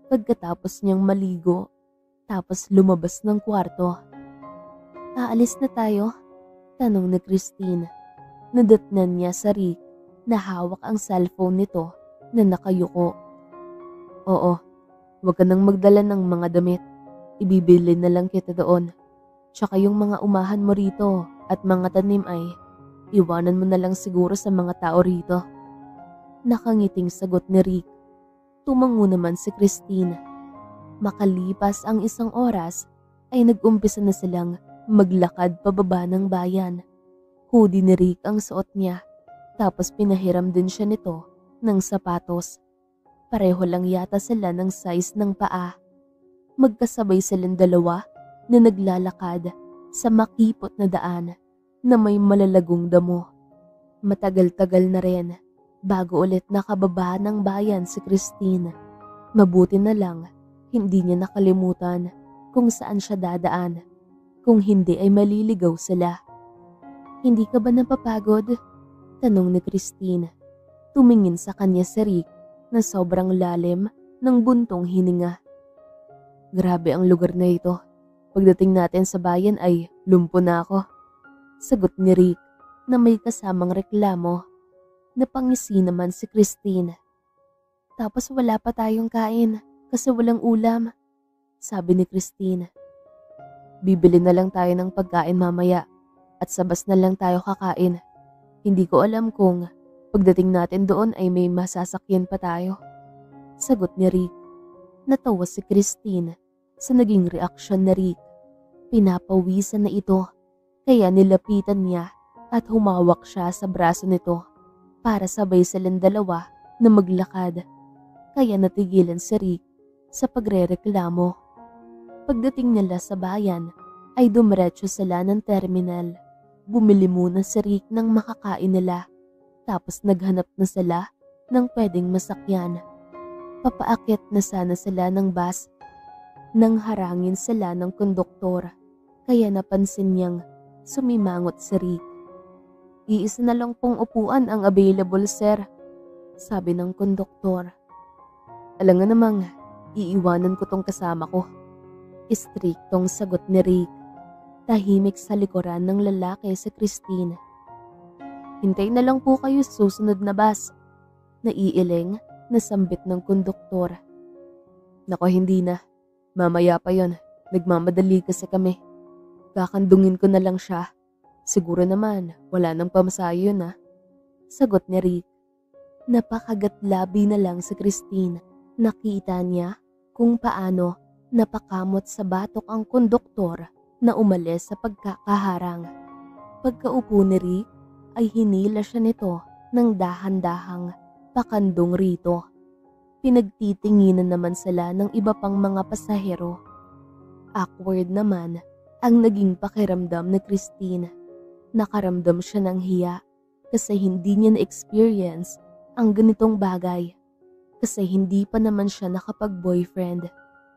pagkatapos niyang maligo. Tapos lumabas ng kwarto. Aalis na tayo? Tanong ni Christine. Nadatnan niya sa Rick na hawak ang cellphone nito na nakayuko. Oo, huwag ka nang magdala ng mga damit. Ibibili na lang kita doon. Tsaka yung mga umahan mo rito at mga tanim ay iwanan mo na lang siguro sa mga tao rito. Nakangiting sagot ni Rick. Tumango naman si Christine. Makalipas ang isang oras ay nag-umpisa na silang maglakad pababa ng bayan. Hoodie ni Rick ang suot niya tapos pinahiram din siya nito ng sapatos. Pareho lang yata sila ng size ng paa. Magkasabay silang dalawa na naglalakad sa makipot na daan na may malalagong damo. Matagal-tagal na rin bago ulit nakababa ng bayan si Christine. Mabuti na lang, hindi niya nakalimutan kung saan siya dadaan. Kung hindi ay maliligaw sila. Hindi ka ba napapagod? Tanong ni Christine. Tumingin sa kanya si Rick na sobrang lalim ng buntong hininga. Grabe ang lugar na ito. Pagdating natin sa bayan ay lumpo na ako. Sagot ni Rick na may kasamang reklamo. Napangisi naman si Christine. Tapos wala pa tayong kain kasi walang ulam, sabi ni Christine. Bibili na lang tayo ng pagkain mamaya at sa bus na lang tayo kakain. Hindi ko alam kung pagdating natin doon ay may masasakyan pa tayo, sagot ni Rick. Natawa si Christine sa naging reaksyon ni Rick. Pinapawisan na ito kaya nilapitan niya at humawak siya sa braso nito para sabay silang dalawa na maglakad. Kaya natigilan si Rick sa pagrereklamo. Pagdating nila sa bayan ay dumiretso sila ng terminal. Bumili muna si Rick ng makakain nila tapos naghanap na sila ng pwedeng masakyan. Papaakyat na sana sila ng bus nang harangin sila ng konduktor kaya napansin niyang sumimangot si Rick. Iisa na lang pong upuan ang available, sir, sabi ng konduktor. Alam nga namang, iiwanan ko tong kasama ko. Istriktong sagot ni Rick. Tahimik sa likuran ng lalaki si Christine. Hintay na lang po kayo sa susunod na bus. Naiiling na sambit ng konduktor. Nako, hindi na. Mamaya pa yon. Nagmamadali kasi kami. Kakandungin ko na lang siya. Siguro naman, wala nang pamasayo yun, sagot ni Rick. Napakagatlabi na lang si Christine. Nakita niya kung paano napakamot sa batok ang konduktor na umalis sa pagkakaharang. Pagkaupo ni Rick ay hinila siya nito ng dahan-dahang pakandong rito. Pinagtitinginan naman sila ng iba pang mga pasahero. Awkward naman ang naging pakiramdam ni Christine. Nakaramdam siya ng hiya kasi hindi niya na-experience ang ganitong bagay. Kasi hindi pa naman siya nakapag-boyfriend.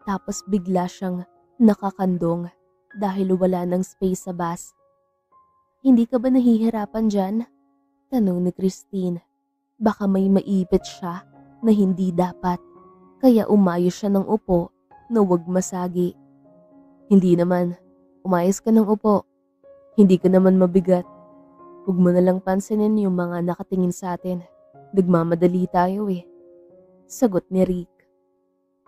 Tapos bigla siyang nakakandong dahil wala ng space sa bus. Hindi ka ba nahihirapan dyan? Tanong ni Christine. Baka may maipit siya na hindi dapat. Kaya umayos siya ng upo na wag masagi. Hindi naman. Umayos ka ng upo. Hindi ka naman mabigat. Huwag mo na lang pansinin yung mga nakatingin sa atin. Nagmamadali tayo eh. Sagot ni Rick.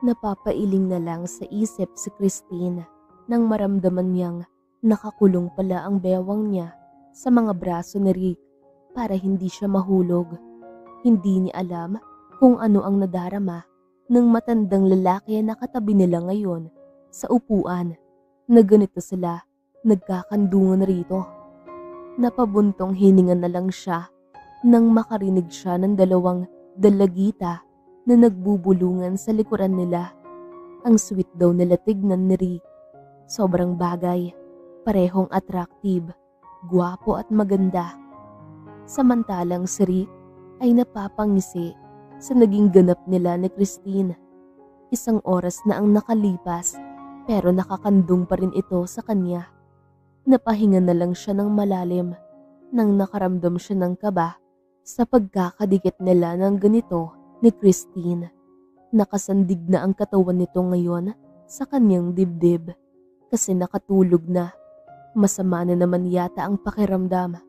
Napapailing na lang sa isip si Christine nang maramdaman niyang nakakulong pala ang bewang niya sa mga braso ni Rick para hindi siya mahulog. Hindi niya alam kung ano ang nadarama ng matandang lalaki na katabi nila ngayon sa upuan na ganito sila nagkakandungan rito. Napabuntong hininga na lang siya nang makarinig siya ng dalawang dalagita na nagbubulungan sa likuran nila. Ang sweet daw nila tignan ni Rick. Sobrang bagay, parehong attractive, gwapo at maganda. Samantalang si Rick ay napapangisi sa naging ganap nila ni Christine. Isang oras na ang nakalipas pero nakakandong pa rin ito sa kanya. Napahinga na lang siya ng malalim nang nakaramdam siya ng kaba sa pagkakadikit nila ng ganito ni Christine. Nakasandig na ang katawan nito ngayon sa kanyang dibdib kasi nakatulog na. Masama na naman yata ang pakiramdam.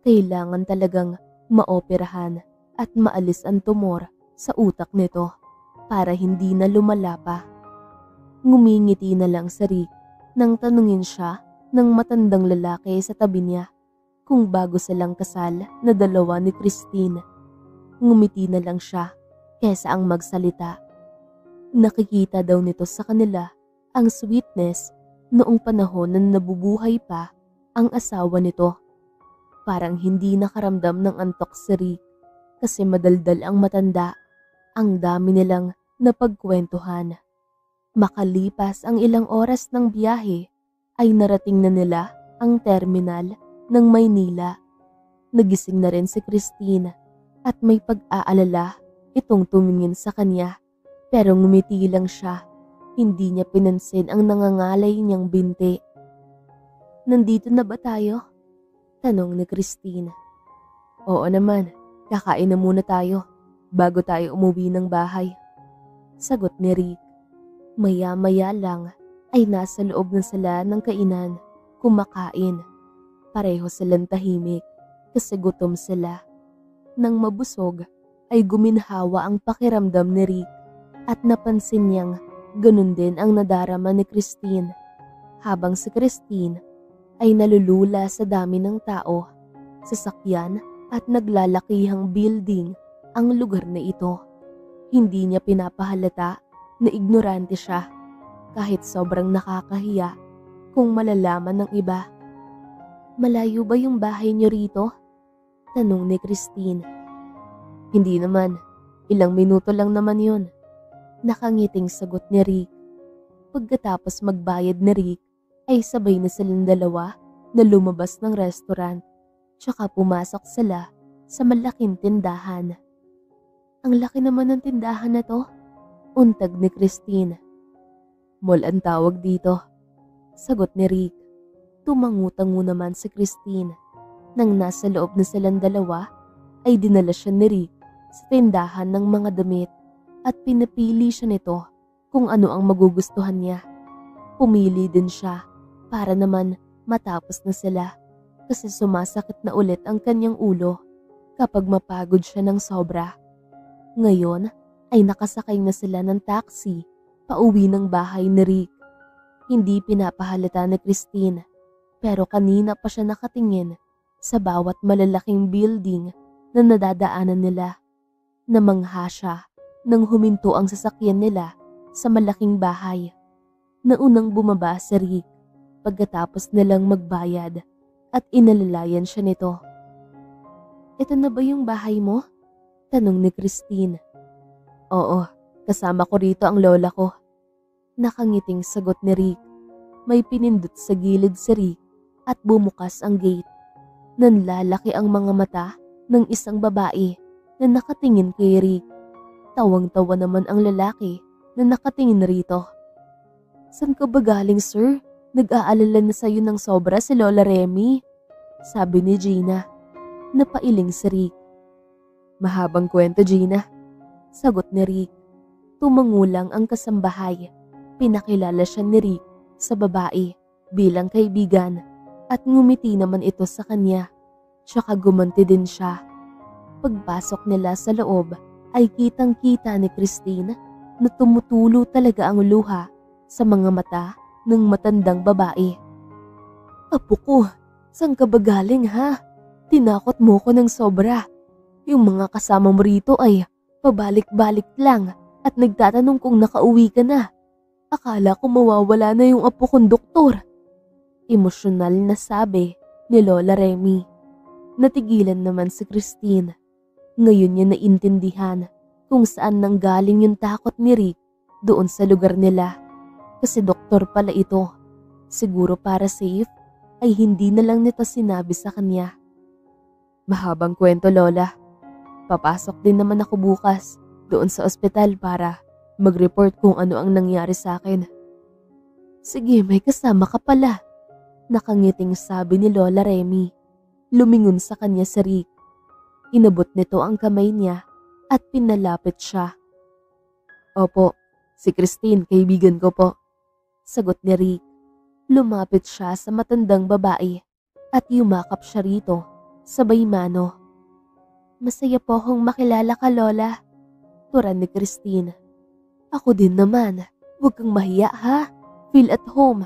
Kailangan talagang maoperahan at maalis ang tumor sa utak nito para hindi na lumala pa. Ngumingiti na lang si Rick nang tanungin siya ng matandang lalaki sa tabi niya kung bago silang kasal na dalawa ni Christine. Ngumiti na lang siya kesa ang magsalita. Nakikita daw nito sa kanila ang sweetness noong panahon na nabubuhay pa ang asawa nito. Parang hindi nakaramdam ng antok si Rick kasi madaldal ang matanda. Ang dami nilang napagkwentuhan. Makalipas ang ilang oras ng biyahe ay narating na nila ang terminal ng Maynila. Nagising na rin si Christine. at may pag-aalala itong tumingin sa kanya pero ngumiti lang siya. Hindi niya pinansin ang nangangalay niyang binti. "Nandito na ba tayo?" tanong ni Christine. "Oo naman, kakain na muna tayo bago tayo umuwi ng bahay," sagot ni Rick. Maya-maya lang ay nasa loob na sila ng kainan, kumakain. Pareho silang tahimik kasi gutom sila. Nang mabusog ay guminhawa ang pakiramdam ni Rick at napansin niyang ganun din ang nadarama ni Christine. Habang si Christine ay nalulula sa dami ng tao, sasakyan at naglalakihang building ang lugar na ito. Hindi niya pinapahalata na ignorante siya kahit sobrang nakakahiya kung malalaman ng iba. "Malayo ba yung bahay niyo rito?" tanong ni Christine. "Hindi naman, ilang minuto lang naman yun," nakangiting sagot ni Rick. Pagkatapos magbayad ni Rick ay sabay na silang dalawa na lumabas ng restaurant tsaka pumasok sila sa malaking tindahan. "Ang laki naman ng tindahan na to," untag ni Christine. "Mall ang tawag dito," sagot ni Rick. Tumangutango naman si Christine. Nang nasa loob na silang dalawa ay dinala siya ni Rick sa tindahan ng mga damit at pinapili siya nito kung ano ang magugustuhan niya. Pumili din siya para naman matapos na sila kasi sumasakit na ulit ang kanyang ulo kapag mapagod siya ng sobra. Ngayon ay nakasakay na sila ng taxi pauwi ng bahay ni Rick. Hindi pinapahalata ni Christine pero kanina pa siya nakatingin sa bawat malalaking building na nadadaanan nila. Namangha siya nang huminto ang sasakyan nila sa malaking bahay. Naunang bumaba si Rick pagkatapos nilang magbayad at inalalayan siya nito. "Ito na ba yung bahay mo?" tanong ni Christine. "Oo, kasama ko rito ang lola ko," nakangiting sagot ni Rick. May pinindot sa gilid si Rick at bumukas ang gate. Nanlalaki ang mga mata ng isang babae na nakatingin kay Rick. Tawang-tawa naman ang lalaki na nakatingin rito. "San ka ba galing, sir? Nag-aalala na sa'yo ng sobra si Lola Remy," sabi ni Gina. Napailing si Rick. "Mahabang kwento, Gina," sagot ni Rick. Tumangulang ang kasambahay. Pinakilala siya ni Rick sa babae bilang kaibigan at ngumiti naman ito sa kanya. Tsaka gumanti din siya. Pagpasok nila sa loob ay kitang-kita ni Christine na tumutulo talaga ang luha sa mga mata ng matandang babae. "Apo ko, saan ka ba galing ha? Tinakot mo ko ng sobra. Yung mga kasama mo rito ay pabalik-balik lang at nagtatanong kung nakauwi ka na. Akala ko mawawala na yung apo kong doktor." Emosyonal na sabi ni Lola Remy. Natigilan naman si Christine. Ngayon niya naintindihan kung saan nanggaling yung takot ni Rick doon sa lugar nila. Kasi doktor pala ito. Siguro para safe ay hindi na lang nito sinabi sa kanya. "Mahabang kwento, Lola. Papasok din naman ako bukas doon sa ospital para mag-report kung ano ang nangyari sa akin." "Sige, may kasama ka pala," nakangiting sabi ni Lola Remy. Lumingon sa kanya si Rick. Inabot nito ang kamay niya at pinalapit siya. "Opo, si Christine, kaibigan ko po," sagot ni Rick. Lumapit siya sa matandang babae at yumakap siya rito, sabay mano. "Masaya po akong makilala ka, Lola," turan ni Christine. "Ako din naman, huwag kang mahiya ha, feel at home,"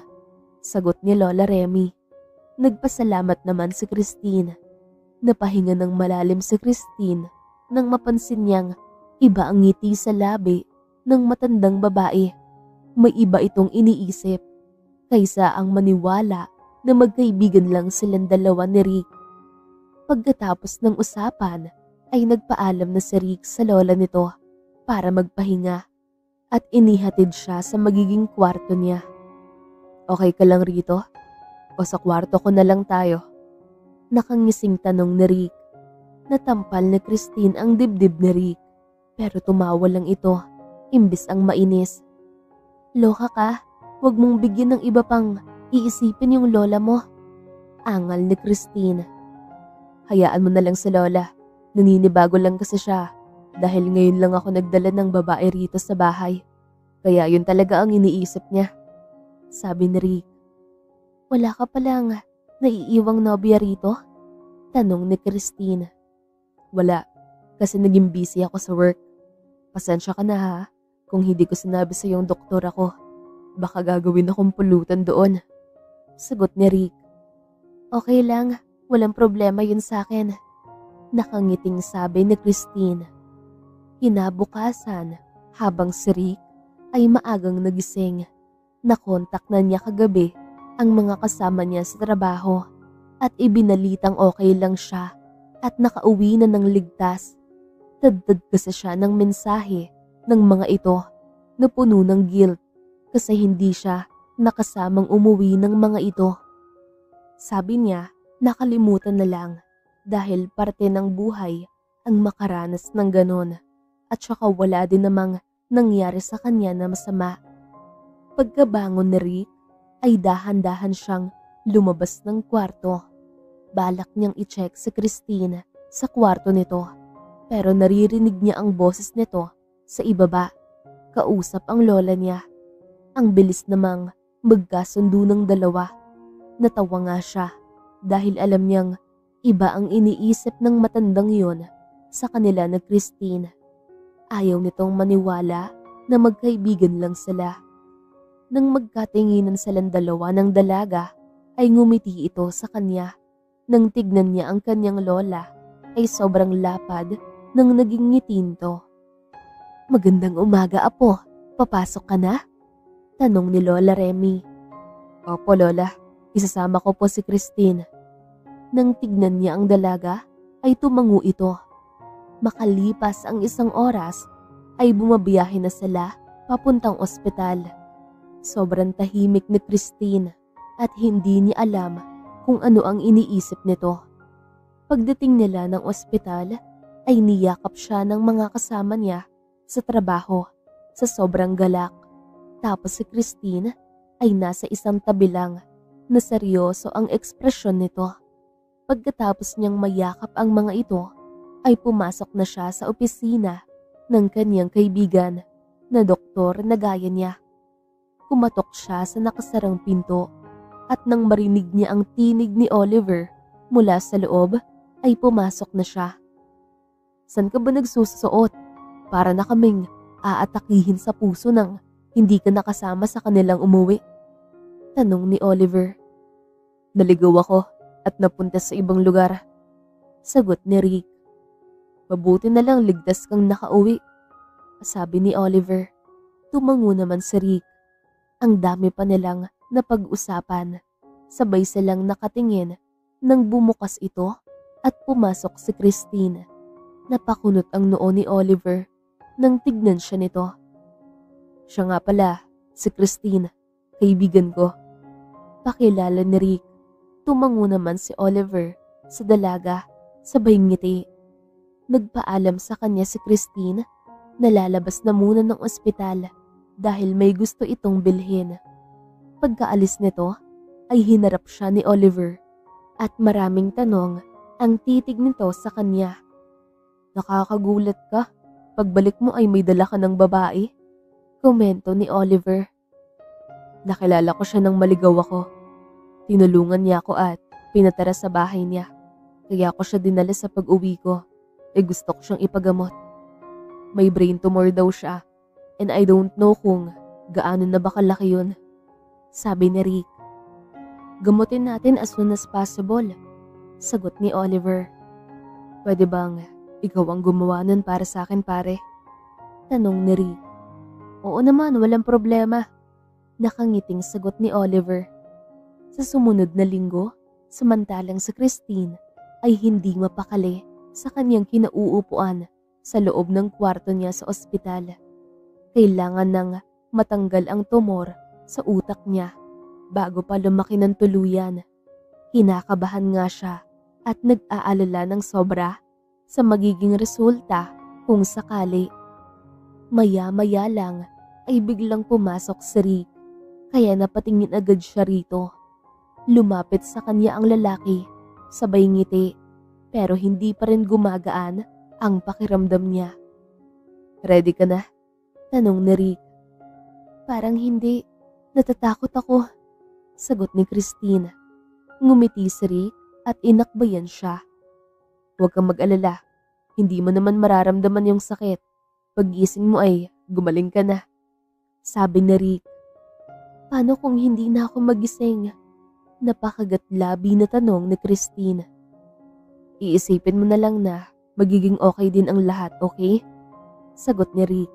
sagot ni Lola Remy. Nagpasalamat naman si Christine. Napahinga ng malalim si Christine nang mapansin niyang iba ang ngiti sa labi ng matandang babae. May iba itong iniisip kaysa ang maniwala na magkaibigan lang silang dalawa ni Rick. Pagkatapos ng usapan ay nagpaalam na si Rick sa lola nito para magpahinga at inihatid siya sa magiging kwarto niya. "Okay ka lang rito? O sa kwarto ko na lang tayo?" Nakangising tanong ni Rick. Natampal ni Christine ang dibdib ni Rick, pero tumawa lang ito, imbis ang mainis. Loka ka, huwag mong bigyan ng iba pang iisipin yung lola mo. Angal ni Christine. Hayaan mo na lang si lola, naninibago lang kasi siya dahil ngayon lang ako nagdala ng babae rito sa bahay. Kaya yun talaga ang iniisip niya. Sabi ni Rick. Wala ka palang naiiwang nobya rito? Tanong ni Christine. Wala, kasi naging busy ako sa work. Pasensya ka na ha, kung hindi ko sinabi sa yung doktor ako. Baka gagawin akong pulutan doon. Sagot ni Rick. Okay lang, walang problema yun sa akin. Nakangiting sabi ni Christine. Kinabukasan, habang si Rick ay maagang nagising, nakontak na niya kagabi ang mga kasama niya sa trabaho at ibinalitang okay lang siya at nakauwi na ng ligtas. Tadtad kasi siya ng mensahe ng mga ito na puno ng guilt kasi hindi siya nakasamang umuwi ng mga ito. Sabi niya, nakalimutan na lang dahil parte ng buhay ang makaranas ng ganon at saka wala din namang nangyari sa kanya na masama. Pagkabangon ni Rick ay dahan-dahan siyang lumabas ng kwarto. Balak niyang i-check si Christine sa kwarto nito pero naririnig niya ang boses nito sa ibaba. Kausap ang lola niya. Ang bilis namang magkasundo ng dalawa. Natawa nga siya dahil alam niyang iba ang iniisip ng matandang yon sa kanila na Christine. Ayaw nitong maniwala na magkaibigan lang sila. Nang magkatinginan silang dalawa ng dalaga ay ngumiti ito sa kanya. Nang tignan niya ang kanyang lola ay sobrang lapad nang naging ngitin to. Magandang umaga apo, papasok ka na? Tanong ni Lola Remy. Opo lola, isasama ko po si Christine. Nang tignan niya ang dalaga ay tumango ito. Makalipas ang 1 oras ay bumabiyahe na sila papuntang ospital. Sobrang tahimik ni Christine at hindi niya alam kung ano ang iniisip nito. Pagdating nila ng ospital ay niyakap siya ng mga kasama niya sa trabaho sa sobrang galak. Tapos si Christine ay nasa isang tabi lang na seryoso ang ekspresyon nito. Pagkatapos niyang mayakap ang mga ito ay pumasok na siya sa opisina ng kanyang kaibigan na doktor na gaya niya. Kumatok siya sa nakasarang pinto at nang marinig niya ang tinig ni Oliver mula sa loob ay pumasok na siya. San ka ba nagsusuot? Para na kaming aatakihin sa puso nang hindi ka nakasama sa kanilang umuwi. Tanong ni Oliver. Naligaw ako at napunta sa ibang lugar. Sagot ni Rick. Mabuti na lang ligtas kang nakauwi. Sabi ni Oliver. Tumango naman si Rick. Ang dami pa nilang napag-usapan. Sabay silang nakatingin nang bumukas ito at pumasok si Christine. Napakunot ang noo ni Oliver nang tignan siya nito. Siya nga pala, si Christine, kaibigan ko. Pakilala ni Rick. Tumango naman si Oliver sa dalaga, sabay ngiti. Nagpaalam sa kanya si Christine na lalabas na muna ng ospital dahil may gusto itong bilhin. Pagkaalis nito ay hinarap siya ni Oliver at maraming tanong ang titig nito sa kanya. Nakakagulat ka, pagbalik mo ay may dala ka ng babae. Komento ni Oliver. Nakilala ko siya nang maligaw ako. Tinulungan niya ako at pinatara sa bahay niya. Kaya ako siya dinala sa pag-uwi ko. Gusto ko siyang ipagamot. May brain tumor daw siya and I don't know kung gaano na ba kalaki yun. Sabi ni Rick. Gamutin natin as soon as possible. Sagot ni Oliver. Pwede bang ikaw ang gumawa nun para sa akin pare? Tanong ni Rick. Oo naman, walang problema. Nakangiting sagot ni Oliver. Sa sumunod na linggo, samantalang si Christine ay hindi mapakali sa kanyang kinauupuan sa loob ng kwarto niya sa ospital. Kailangan nang matanggal ang tumor sa utak niya bago pa lumaki ng tuluyan. Kinakabahan nga siya at nag-aalala ng sobra sa magiging resulta kung sakali. Maya-maya lang ay biglang pumasok si Rick, kaya napatingin agad siya rito. Lumapit sa kanya ang lalaki, sabay ngiti, pero hindi pa rin gumagaan ang pakiramdam niya. "Ready ka na?" tanong ni Rick. "Parang hindi, natatakot ako," sagot ni Christine. Ngumiti si Rick at inakbayan siya. "Huwag kang mag-alala, hindi mo naman mararamdaman yung sakit. Pag-gising mo ay gumaling ka na," sabi ni Rick. "Paano kung hindi na ako magising?" Napakagatlabi na tanong ni Christine. "Iisipin mo na lang na magiging okay din ang lahat, okay?" sagot ni Rick.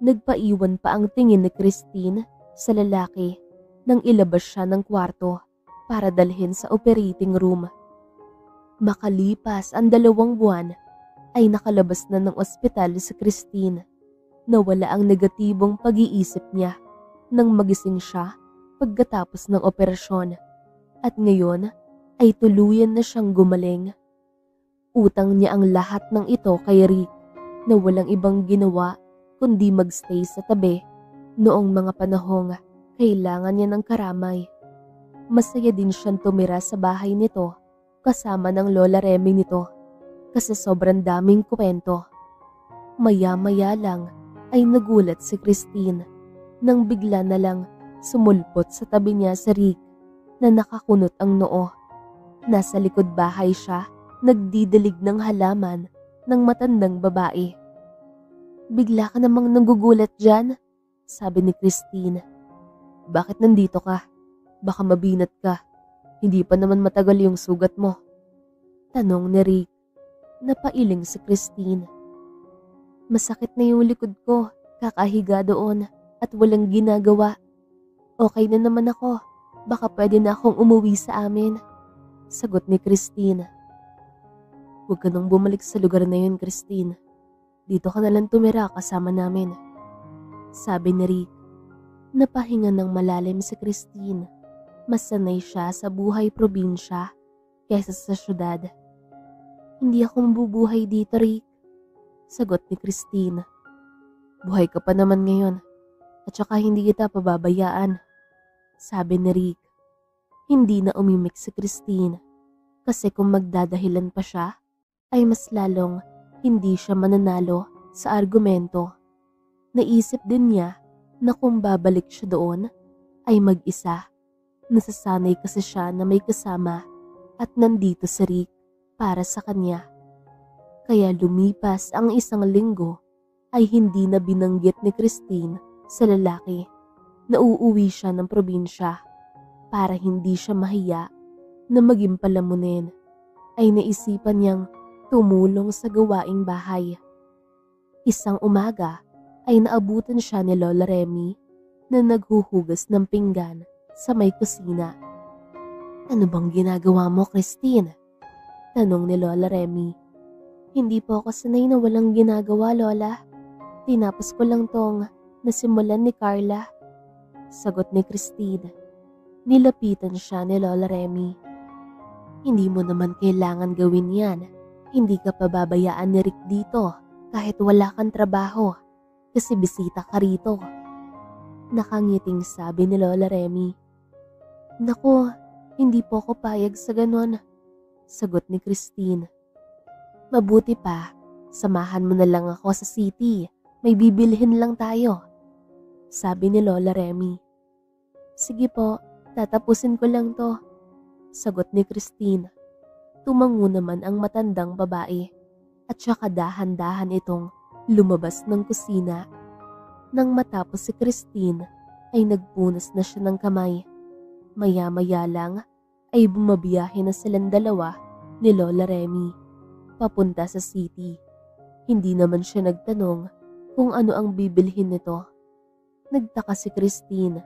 Nagpaiwan pa ang tingin ni Christine sa lalaki nang ilabas siya ng kwarto para dalhin sa operating room. Makalipas ang 2 buwan ay nakalabas na ng ospital si Christine. Nawala ang negatibong pag-iisip niya nang magising siya pagkatapos ng operasyon, at ngayon ay tuluyan na siyang gumaling. Utang niya ang lahat ng ito kay Rick na walang ibang ginawa kundi magstay sa tabi noong mga panahong kailangan niya ng karamay. Masaya din siyang tumira sa bahay nito kasama ng Lola Remy nito kasi sobrang daming kwento. Maya-maya lang ay nagulat si Christine nang bigla na lang sumulpot sa tabi niya si Rick na nakakunot ang noo. Nasa likod bahay siya, nagdidilig ng halaman ng matandang babae. "Bigla ka namang nagugulat dyan," sabi ni Christine. "Bakit nandito ka? Baka mabinat ka. Hindi pa naman matagal yung sugat mo," tanong ni Rick. Napailing si Christine. "Masakit na yung likod ko, kakahiga doon at walang ginagawa. Okay na naman ako, baka pwede na akong umuwi sa amin," sagot ni Christine. "Huwag ka nang bumalik sa lugar na yun, Christine. Dito ka nalang tumira kasama namin," sabi ni Rick. Napahinga ng malalim si Christine. Mas sanay siya sa buhay probinsya kaysa sa syudad. "Hindi ako mabubuhay dito, Rick," sagot ni Christine. "Buhay ka pa naman ngayon at saka hindi kita pababayaan," sabi ni Rick. Hindi na umimik si Christine kasi kung magdadahilan pa siya ay mas lalong hindi siya mananalo sa argumento. Naisip din niya na kung babalik siya doon ay mag-isa. Nasasanay kasi siya na may kasama at nandito si Rick para sa kanya. Kaya lumipas ang 1 linggo ay hindi na binanggit ni Christine sa lalaki na uuwi siya ng probinsya para hindi siya mahiya na maging palamunin. Ay naisipan niyang tumulong sa gawaing bahay. Isang umaga ay naabutan siya ni Lola Remy na naghuhugas ng pinggan sa may kusina. "Ano bang ginagawa mo, Christine?" tanong ni Lola Remy. "Hindi po ako sanay na walang ginagawa, Lola. Tinapos ko lang tong nasimulan ni Carla," sagot ni Christine. Nilapitan siya ni Lola Remy. "Hindi mo naman kailangan gawin yan. Hindi ka pababayaan ni Rick dito kahit wala kang trabaho kasi bisita ka rito," nakangiting sabi ni Lola Remy. "Naku, hindi po ako payag sa ganon," sagot ni Christine. "Mabuti pa, samahan mo na lang ako sa city. May bibilhin lang tayo," sabi ni Lola Remy. "Sige po, tatapusin ko lang to," sagot ni Christine. Tumango naman ang matandang babae at saka dahan-dahan itong lumabas ng kusina. Nang matapos si Christine ay nagpunas na siya ng kamay. Maya-maya lang ay bumabiyahe na silang dalawa ni Lola Remy papunta sa city. Hindi naman siya nagtanong kung ano ang bibilhin nito. Nagtaka si Christine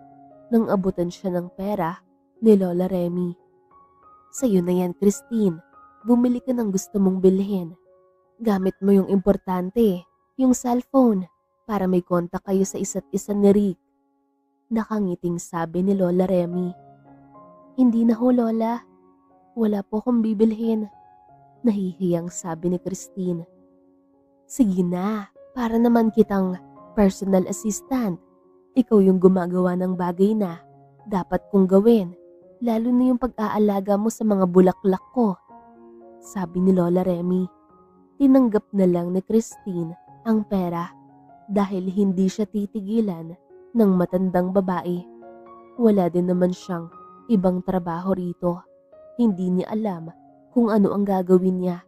nang abutan siya ng pera ni Lola Remy. "Sa'yo na yan, Christine. Bumili ka ng gusto mong bilhin. Gamit mo yung importante, yung cellphone, para may kontak kayo sa isa't isa ni Rick," nakangiting sabi ni Lola Remy. "Hindi na ho, Lola. Wala po akong bibilhin. Nahihiyang sabi ni Christine. Sige na, para naman kitang personal assistant. Ikaw yung gumagawa ng bagay na dapat kong gawin, lalo na yung pag-aalaga mo sa mga bulaklak ko, sabi ni Lola Remy. Tinanggap na lang ni Christine ang pera dahil hindi siya titigilan ng matandang babae. Wala din naman siyang ibang trabaho rito. Hindi niya alam kung ano ang gagawin niya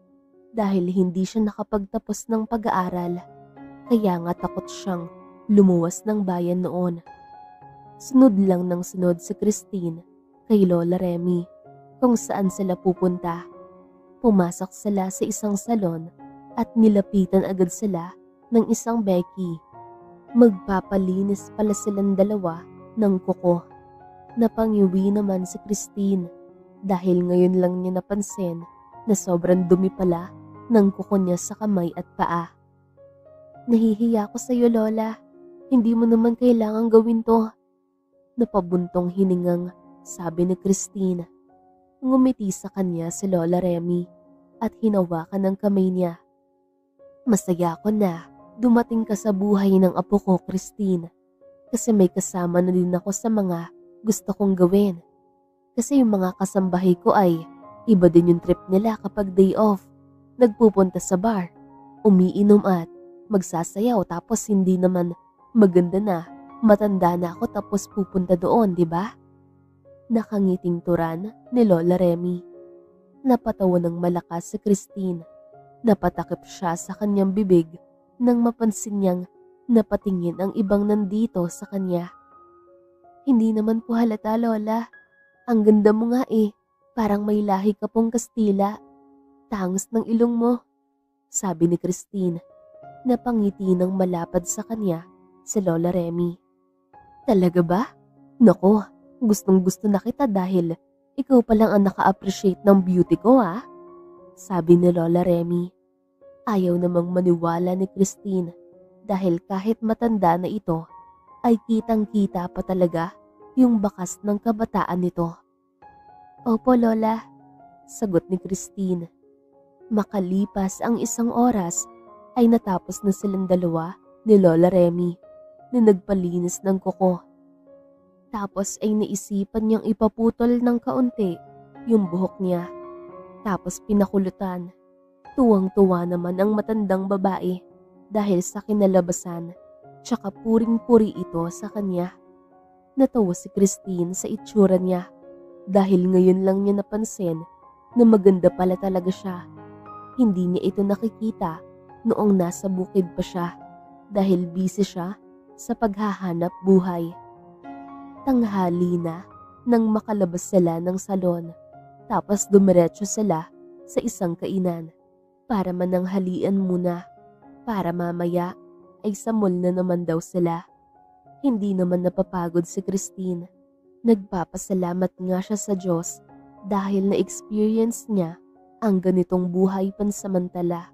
dahil hindi siya nakapagtapos ng pag-aaral. Kaya nga takot siyang lumuwas ng bayan noon. Sunod lang ng sunod si Christine kay Lola Remy kung saan sila pupunta. Pumasok sila sa isang salon at nilapitan agad sila ng isang Becky. Magpapalinis pala silang dalawa ng kuko. Napangiwi naman si Christine dahil ngayon lang niya napansin na sobrang dumi pala ng kuko niya sa kamay at paa. Nahihiya ko sa iyo, Lola. Hindi mo naman kailangang gawin to. Napabuntong hiningang sabi ni Christine. Ngumiti sa kanya si Lola Remy at hinawakan ng kamay niya. Masaya ako na dumating ka sa buhay ng apo ko, Christine. Kasi may kasama na din ako sa mga gusto kong gawin. Kasi yung mga kasambahay ko ay iba din yung trip nila kapag day off. Nagpupunta sa bar, umiinom at magsasayaw tapos hindi naman maganda na, matanda na ako tapos pupunta doon, di ba? Nakangiting turan ni Lola Remy. Napatawa ng malakas si Christine. Napatakip siya sa kanyang bibig nang mapansin niyang napatingin ang ibang nandito sa kanya. Hindi naman po halata, Lola. Ang ganda mo nga eh, parang may lahi ka pong Kastila. Tangos ng ilong mo, sabi ni Christine. Napangiti ng malapad sa kanya si Lola Remy. Talaga ba? Nako, gustong gusto na kita dahil ikaw pa lang ang naka-appreciate ng beauty ko sabi ni Lola Remy. Ayaw namang maniwala ni Christine dahil kahit matanda na ito ay kitang-kita pa talaga yung bakas ng kabataan nito. Opo, Lola, sagot ni Christine. Makalipas ang isang oras ay natapos na silang dalawa ni Lola Remy na nagpalinis ng kuko. Tapos ay naisipan niyang ipaputol ng kaunti yung buhok niya. Tapos pinakulutan. Tuwang-tuwa naman ang matandang babae dahil sa kinalabasan, tsaka puring-puri ito sa kanya. Natawa si Christine sa itsura niya dahil ngayon lang niya napansin na maganda pala talaga siya. Hindi niya ito nakikita noong nasa bukid pa siya dahil busy siya sa paghahanap buhay. Tanghali na nang makalabas sila ng salon, tapos dumiretso sila sa isang kainan para mananghalian muna, para mamaya ay sa mall na naman daw sila. Hindi naman napapagod si Christine. Nagpapasalamat nga siya sa Diyos dahil na-experience niya ang ganitong buhay pansamantala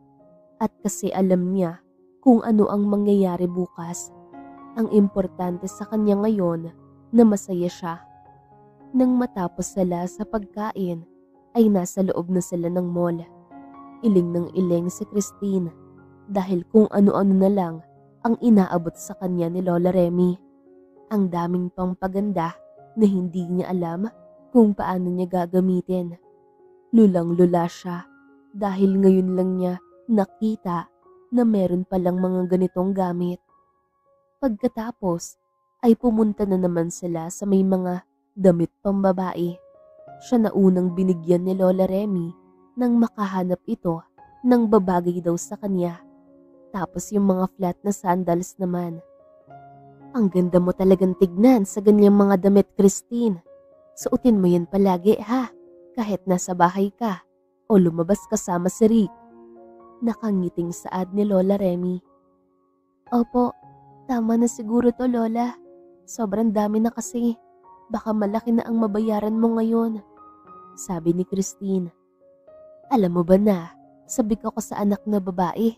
at kasi alam niya kung ano ang mangyayari bukas. Ang importante sa kanya ngayon na masaya siya. Nang matapos sila sa pagkain, ay nasa loob na sila ng mall. Iling ng iling si Christine dahil kung ano-ano na lang ang inaabot sa kanya ni Lola Remy. Ang daming pampaganda na hindi niya alam kung paano niya gagamitin. Lulang-lula siya dahil ngayon lang niya nakita na meron palang mga ganitong gamit. Pagkatapos ay pumunta na naman sila sa may mga damit pambabae. Siya na unang binigyan ni Lola Remy nang makahanap ito ng babagay daw sa kanya. Tapos yung mga flat na sandals naman. Ang ganda mo talagang tignan sa ganyang mga damit, Christine. Suotin mo yan palagi kahit nasa bahay ka o lumabas kasama si Rick. Nakangiting saad ni Lola Remy. Opo, tama na siguro to, Lola. Sobrang dami na kasi. Baka malaki na ang mabayaran mo ngayon, sabi ni Christine. Alam mo ba na, sabi ko sa anak na babae,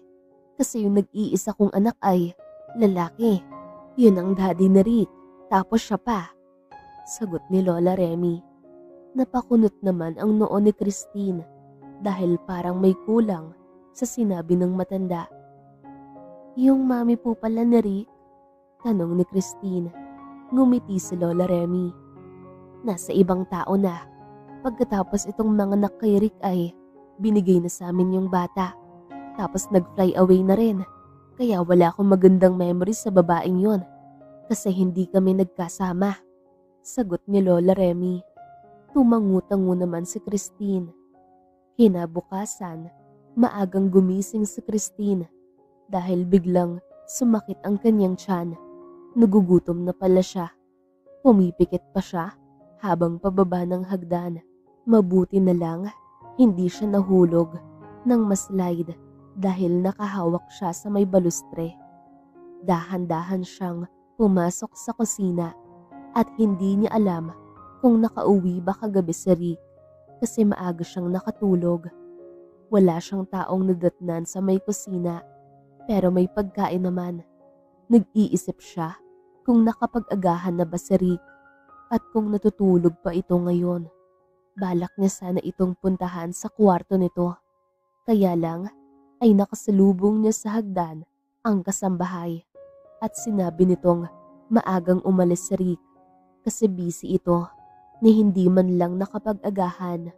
kasi yung nag-iisa kong anak ay lalaki. Yun ang daddy na Rick, tapos siya pa, sagot ni Lola Remy. Napakunot naman ang noo ni Christine dahil parang may kulang sa sinabi ng matanda. Yung mami po pala ni Rick? Tanong ni Christine. Ngumiti si Lola Remy. Nasa ibang tao na. Pagkatapos itong manganak kay Rick ay binigay na sa amin yung bata. Tapos nag-fly away na rin. Kaya wala akong magandang memories sa babaeng yon. Kasi hindi kami nagkasama. Sagot ni Lola Remy. Tumangutango naman si Christine. Kinabukasan, maagang gumising si Christine dahil biglang sumakit ang kanyang tiyan. Nagugutom na pala siya. Pumipikit pa siya habang pababa ng hagdan. Mabuti na lang hindi siya nahulog ng maslide dahil nakahawak siya sa may balustre. Dahan-dahan siyang pumasok sa kusina at hindi niya alam kung nakauwi ba kagabi si Rick kasi maaga siyang nakatulog. Wala siyang taong nadatnan sa may kusina pero may pagkain naman. Nag-iisip siya kung nakapag-agahan na ba si Rick at kung natutulog pa ito ngayon. Balak niya sana itong puntahan sa kwarto nito. Kaya lang ay nakasalubong niya sa hagdan ang kasambahay at sinabi nitong maagang umalis si Rick kasi busy ito na hindi man lang nakapag-agahan.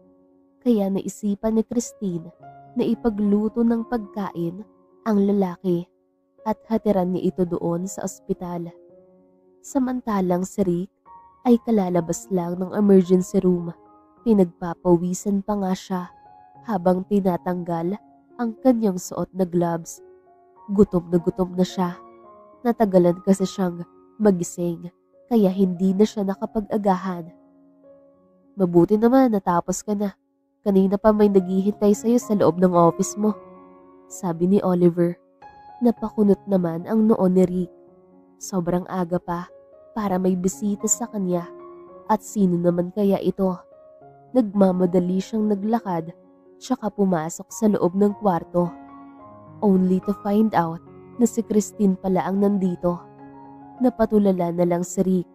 Kaya naisipan ni Christine na ipagluto ng pagkain ang lalaki at hatiran niya ito doon sa ospital. Samantalang si Rick ay kalalabas lang ng emergency room. Pinagpapawisan pa nga siya habang tinatanggal ang kanyang suot na gloves. Gutom na siya. Natagalan kasi siyang magising kaya hindi na siya nakapag-agahan. Mabuti naman natapos ka na. Kanina pa may naghihintay sa'yo sa loob ng office mo, sabi ni Oliver. Napakunot naman ang noo ni Rick. Sobrang aga pa para may bisita sa kanya at sino naman kaya ito? Nagmamadali siyang naglakad tsaka pumasok sa loob ng kwarto. Only to find out na si Christine pala ang nandito. Napatulala na lang si Rick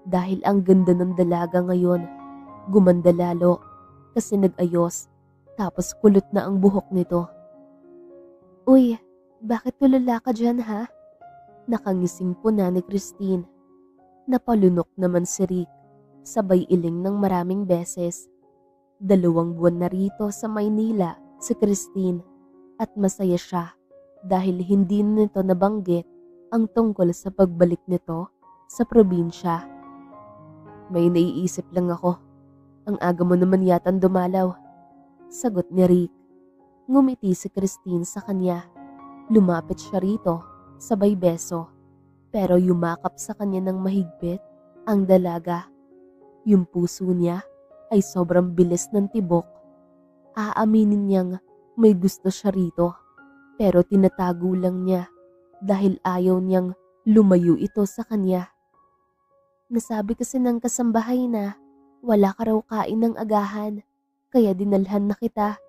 dahil ang ganda ng dalaga ngayon. Gumanda lalo kasi nag-ayos tapos kulot na ang buhok nito. Uy, bakit tulala ka dyan ha? Nakangising po na ni Christine. Napalunok naman si Rick, sabay iling ng maraming beses. 2 buwan na rito sa Maynila si Christine at masaya siya dahil hindi nito nabanggit ang tungkol sa pagbalik nito sa probinsya. May naiisip lang ako. Ang aga mo naman yatang dumalaw, sagot ni Rick. Ngumiti si Christine sa kanya. Lumapit siya rito, sabay beso. Pero yumakap sa kanya ng mahigpit ang dalaga. Yung puso niya ay sobrang bilis ng tibok. Aaminin niyang may gusto siya rito, pero tinatago lang niya dahil ayaw niyang lumayo ito sa kanya. Nasabi kasi ng kasambahay na wala ka raw kain ng agahan, kaya dinalhan na kita,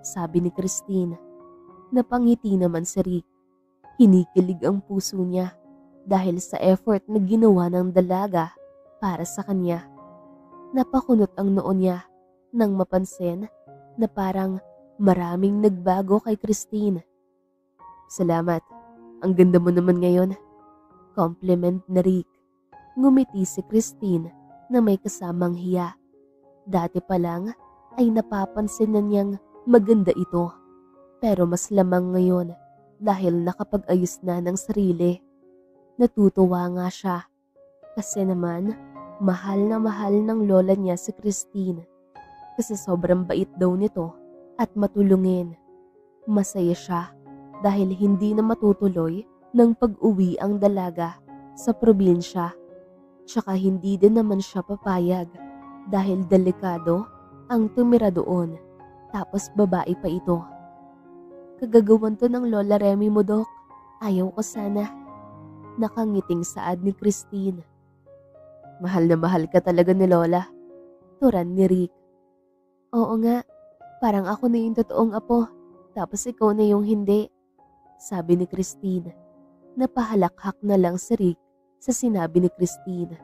sabi ni Christine. Napangiti naman si Rick. Kinikilig ang puso niya dahil sa effort na ginawa ng dalaga para sa kanya. Napakunot ang noo niya nang mapansin na parang maraming nagbago kay Christine. Salamat, ang ganda mo naman ngayon, compliment na Rick. Ngumiti si Christine na may kasamang hiya. Dati pa lang ay napapansin na niyang maganda ito, pero mas lamang ngayon dahil nakapag-ayos na ng sarili. Natutuwa nga siya kasi naman mahal ng lola niya si Christine kasi sobrang bait daw nito at matulungin. Masaya siya dahil hindi na matutuloy ng pag-uwi ang dalaga sa probinsya. Tsaka hindi din naman siya papayag dahil delikado ang tumira doon. Tapos babae pa ito. Kagagawan to ng Lola Remy mo, Dok. Ayaw ko sana. Nakangiting saad ni Christine. Mahal na mahal ka talaga ni Lola, turan ni Rick. Oo nga, parang ako na yung totoong apo, tapos ikaw na yung hindi, sabi ni Christine. Napahalakhak na lang si Rick sa sinabi ni Christine.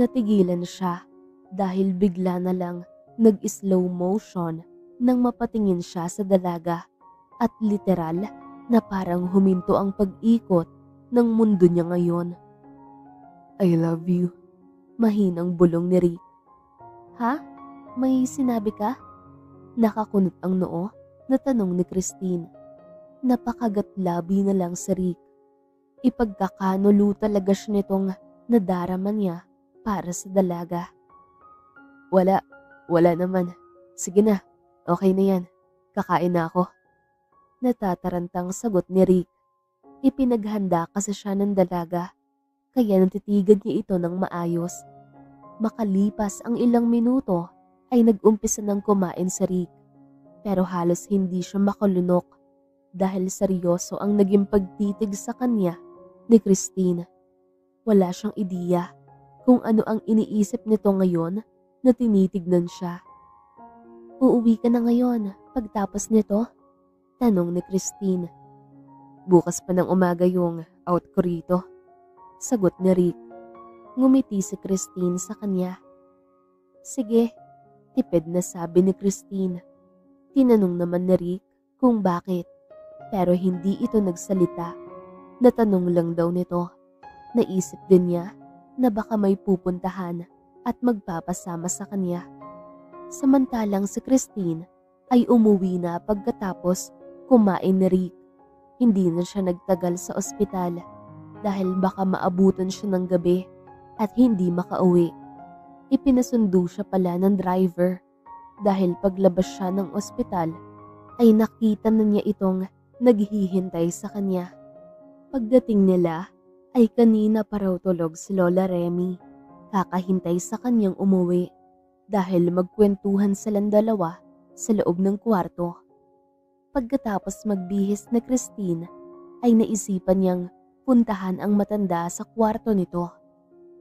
Natigilan siya dahil bigla na lang nag-slow motion nang mapatingin siya sa dalaga at literal na parang huminto ang pag-ikot ng mundo niya ngayon. I love you. Mahinang bulong ni Rick. Ha? May sinabi ka? Nakakunot ang noo na tanong ni Christine. Napakagatlabi na lang si Rick. Ipagkakanulo talaga siya nitong nadarama niya para sa dalaga. Wala naman. Sige na, okay na yan. Kakain na ako. Natatarantang sagot ni Rick. Ipinaghanda kasi siya ng dalaga, kaya natitigan niya ito ng maayos. Makalipas ang ilang minuto ay nag-umpisa ng kumain si Rick, pero halos hindi siya makalunok dahil seryoso ang naging pagtitig sa kanya ni Christine. Wala siyang ideya kung ano ang iniisip nito ngayon na tinitignan siya. Uuwi ka na ngayon pagtapos nito? Tanong ni Christine. Bukas pa ng umaga yung out ko rito. Sagot ni Rick. Ngumiti si Christine sa kanya. Sige, tipid na sabi ni Christine. Tinanong naman ni Rick kung bakit, pero hindi ito nagsalita. Natanong lang daw nito. Naisip din niya na baka may pupuntahan at magpapasama sa kanya. Samantalang si Christine ay umuwi na pagkatapos kumain ni Rick. Hindi na siya nagtagal sa ospital dahil baka maabutan siya ng gabi at hindi makauwi. Ipinasundo siya pala ng driver dahil paglabas siya ng ospital ay nakita na niya itong naghihintay sa kanya. Pagdating nila ay kanina pa raw tulog si Lola Remy, kakahintay sa kanyang umuwi dahil magkwentuhan silang dalawa sa loob ng kwarto. Pagkatapos magbihis na Christine ay naisipan niyang puntahan ang matanda sa kwarto nito.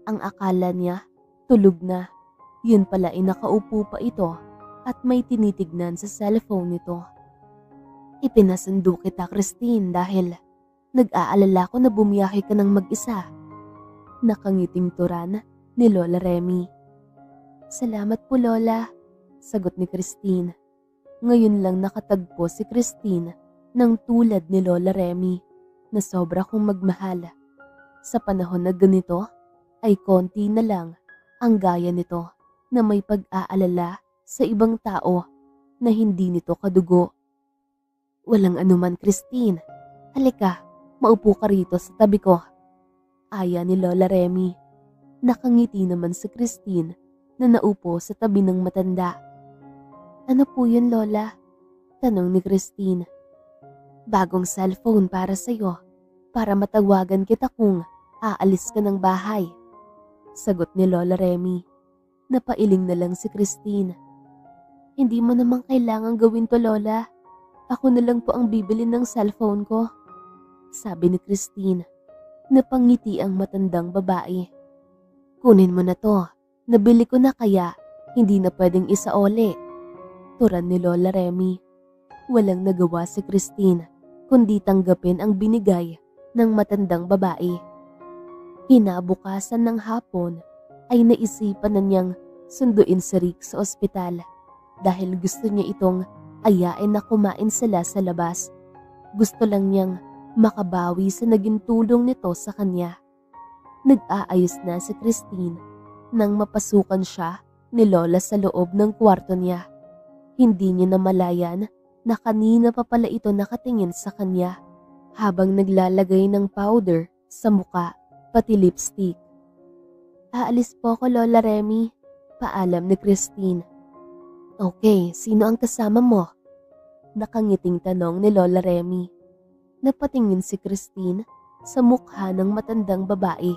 Ang akala niya tulog na, yun pala ay nakaupo pa ito at may tinitignan sa cellphone nito. Ipinasundo kita, Christine, dahil nag-aalala ko na bumiyahe ka ng mag-isa. Nakangiting turan ni Lola Remy. Salamat po, Lola, sagot ni Christine. Ngayon lang nakatagpo si Christine ng tulad ni Lola Remy na sobra kong magmahal. Sa panahon na ganito ay konti na lang ang gaya nito na may pag-aalala sa ibang tao na hindi nito kadugo. Walang anuman, Christine. Halika, maupo ka rito sa tabi ko. Aya ni Lola Remy. Nakangiti naman si Christine na naupo sa tabi ng matanda. Ano po yun, Lola? Tanong ni Christine. Bagong cellphone para sa'yo, para matawagan kita kung aalis ka ng bahay. Sagot ni Lola Remy. Napailing na lang si Christine. Hindi mo namang kailangang gawin to, Lola. Ako na lang po ang bibili ng cellphone ko. Sabi ni Christine. Napangiti ang matandang babae. Kunin mo na to. Nabili ko na kaya hindi na pwedeng isaoli. Turan ni Lola Remy. Walang nagawa si Christine kundi tanggapin ang binigay ng matandang babae. Kinabukasan ng hapon ay naisipan na niyang sunduin si Rick sa ospital dahil gusto niya itong ayain na kumain sila sa labas. Gusto lang niyang makabawi sa naging tulong nito sa kanya. Nag-aayos na si Christine nang mapasukan siya ni Lola sa loob ng kwarto niya. Hindi niya namalayan na kanina pa pala ito nakatingin sa kanya habang naglalagay ng powder sa muka, pati lipstick. Aalis po ko, Lola Remy, paalam ni Christine. Okay, sino ang kasama mo? Nakangiting tanong ni Lola Remy. Napatingin si Christine sa mukha ng matandang babae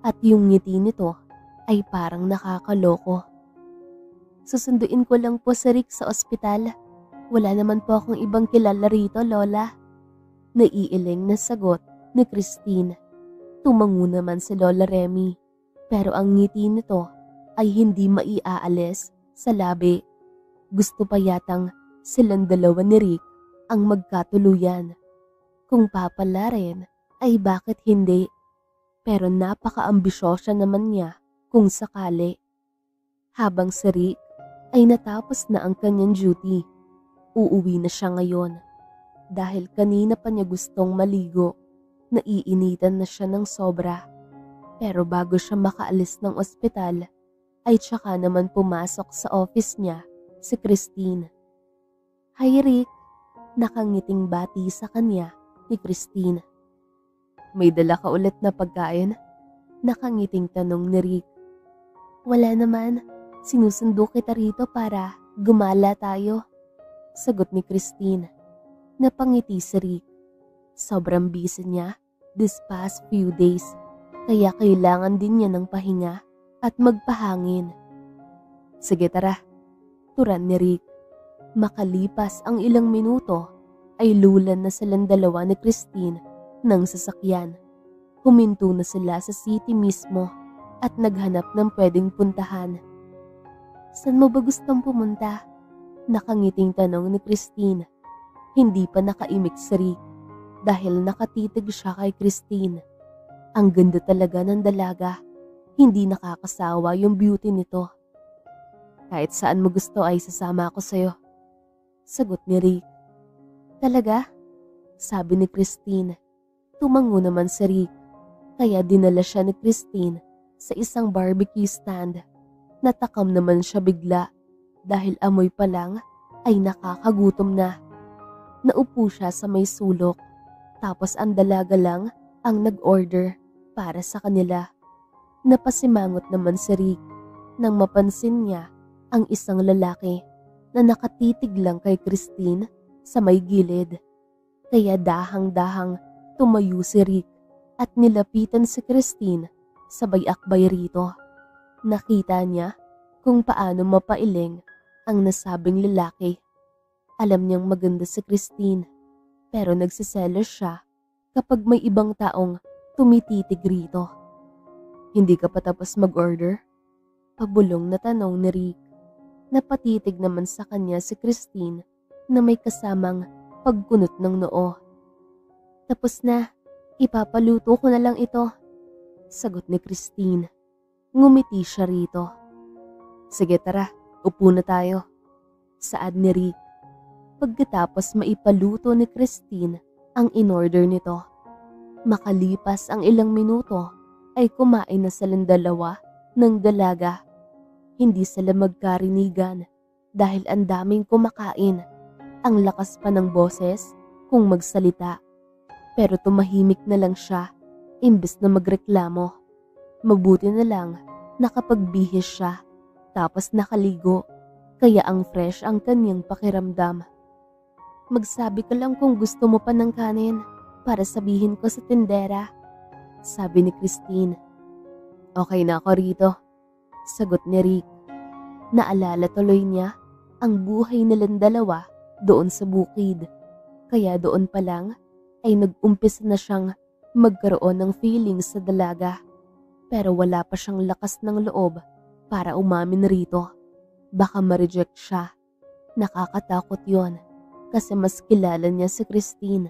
at yung ngiti nito ay parang nakakaloko. Susunduin ko lang po si Rick sa ospital. Wala naman po akong ibang kilala rito, Lola. Naiiling na sagot ni Christine. Tumango naman si Lola Remy, pero ang ngiti nito ay hindi maiaalis sa labi. Gusto pa yatang silang dalawa ni Rick ang magkatuluyan. Kung papala rin, ay bakit hindi? Pero napaka-ambisyosa naman niya kung sakali. Habang si Rick ay natapos na ang kanyang duty, uuwi na siya ngayon. Dahil kanina pa niya gustong maligo, naiinitan na siya ng sobra. Pero bago siya makaalis ng ospital, ay tsaka naman pumasok sa office niya si Christine. "Hi Rick," nakangiting bati sa kanya ni Christine. "May dala ka ulit na pagkain?" Nakangiting tanong ni Rick. "Wala naman, sinusundo kita rito para gumala tayo," sagot ni Christine. Napangiti si Rick. Sobrang busy niya this past few days, kaya kailangan din niya ng pahinga at magpahangin. "Sige tara," turan ni Rick. Makalipas ang ilang minuto ay lulan na silang dalawa ni Christine ng sasakyan. Huminto na sila sa city mismo at naghanap ng pwedeng puntahan. "Saan mo ba gustong pumunta?" Nakangiting tanong ni Christine. Hindi pa nakaimik si Rick dahil nakatitig siya kay Christine. Ang ganda talaga ng dalaga. Hindi nakakasawa yung beauty nito. "Kahit saan mo gusto ay sasama ako sa'yo," sagot ni Rick. "Talaga?" sabi ni Christine. Tumango naman si Rick, kaya dinala siya ni Christine sa isang barbecue stand. Natakam naman siya bigla dahil amoy pa lang ay nakakagutom na. Naupo siya sa may sulok, tapos ang dalaga lang ang nag-order para sa kanila. Napasimangot naman si Rick nang mapansin niya ang isang lalaki na nakatitig lang kay Christine sa may gilid. Kaya dahang-dahang tumayo si Rick at nilapitan si Christine sabay akbay rito. Nakita niya kung paano mapailing ang nasabing lalaki. Alam niyang maganda si Christine, pero nagsiselos siya kapag may ibang taong tumititig rito. "Hindi ka pa tapos mag-order?" Pabulong na tanong ni Rick. Napatitig naman sa kanya si Christine na may kasamang pagkunot ng noo. "Tapos na, ipapaluto ko na lang ito," sagot ni Christine. Ngumiti siya rito. "Sige tara, upo na tayo," saad ni Rick. Pagkatapos maipaluto ni Christine ang in-order nito. Makalipas ang ilang minuto ay kumain na silang dalawa ng dalaga. Hindi sila magkarinigan dahil ang daming kumakain. Ang lakas pa ng boses kung magsalita. Pero tumahimik na lang siya imbes na magreklamo. Mabuti na lang nakapagbihis siya tapos nakaligo, kaya ang fresh ang kanyang pakiramdam. "Magsabi ka lang kung gusto mo pa ng kanin para sabihin ko sa tindera," sabi ni Christine. "Okay na ako rito," sagot ni Rick. Naalala tuloy niya ang buhay nilang dalawa doon sa bukid. Kaya doon pa lang ay nag-umpisa na siyang magkaroon ng feelings sa dalaga. Pero wala pa siyang lakas ng loob para umamin rito. Baka ma-reject siya. Nakakatakot yon kasi mas kilala niya si Christine.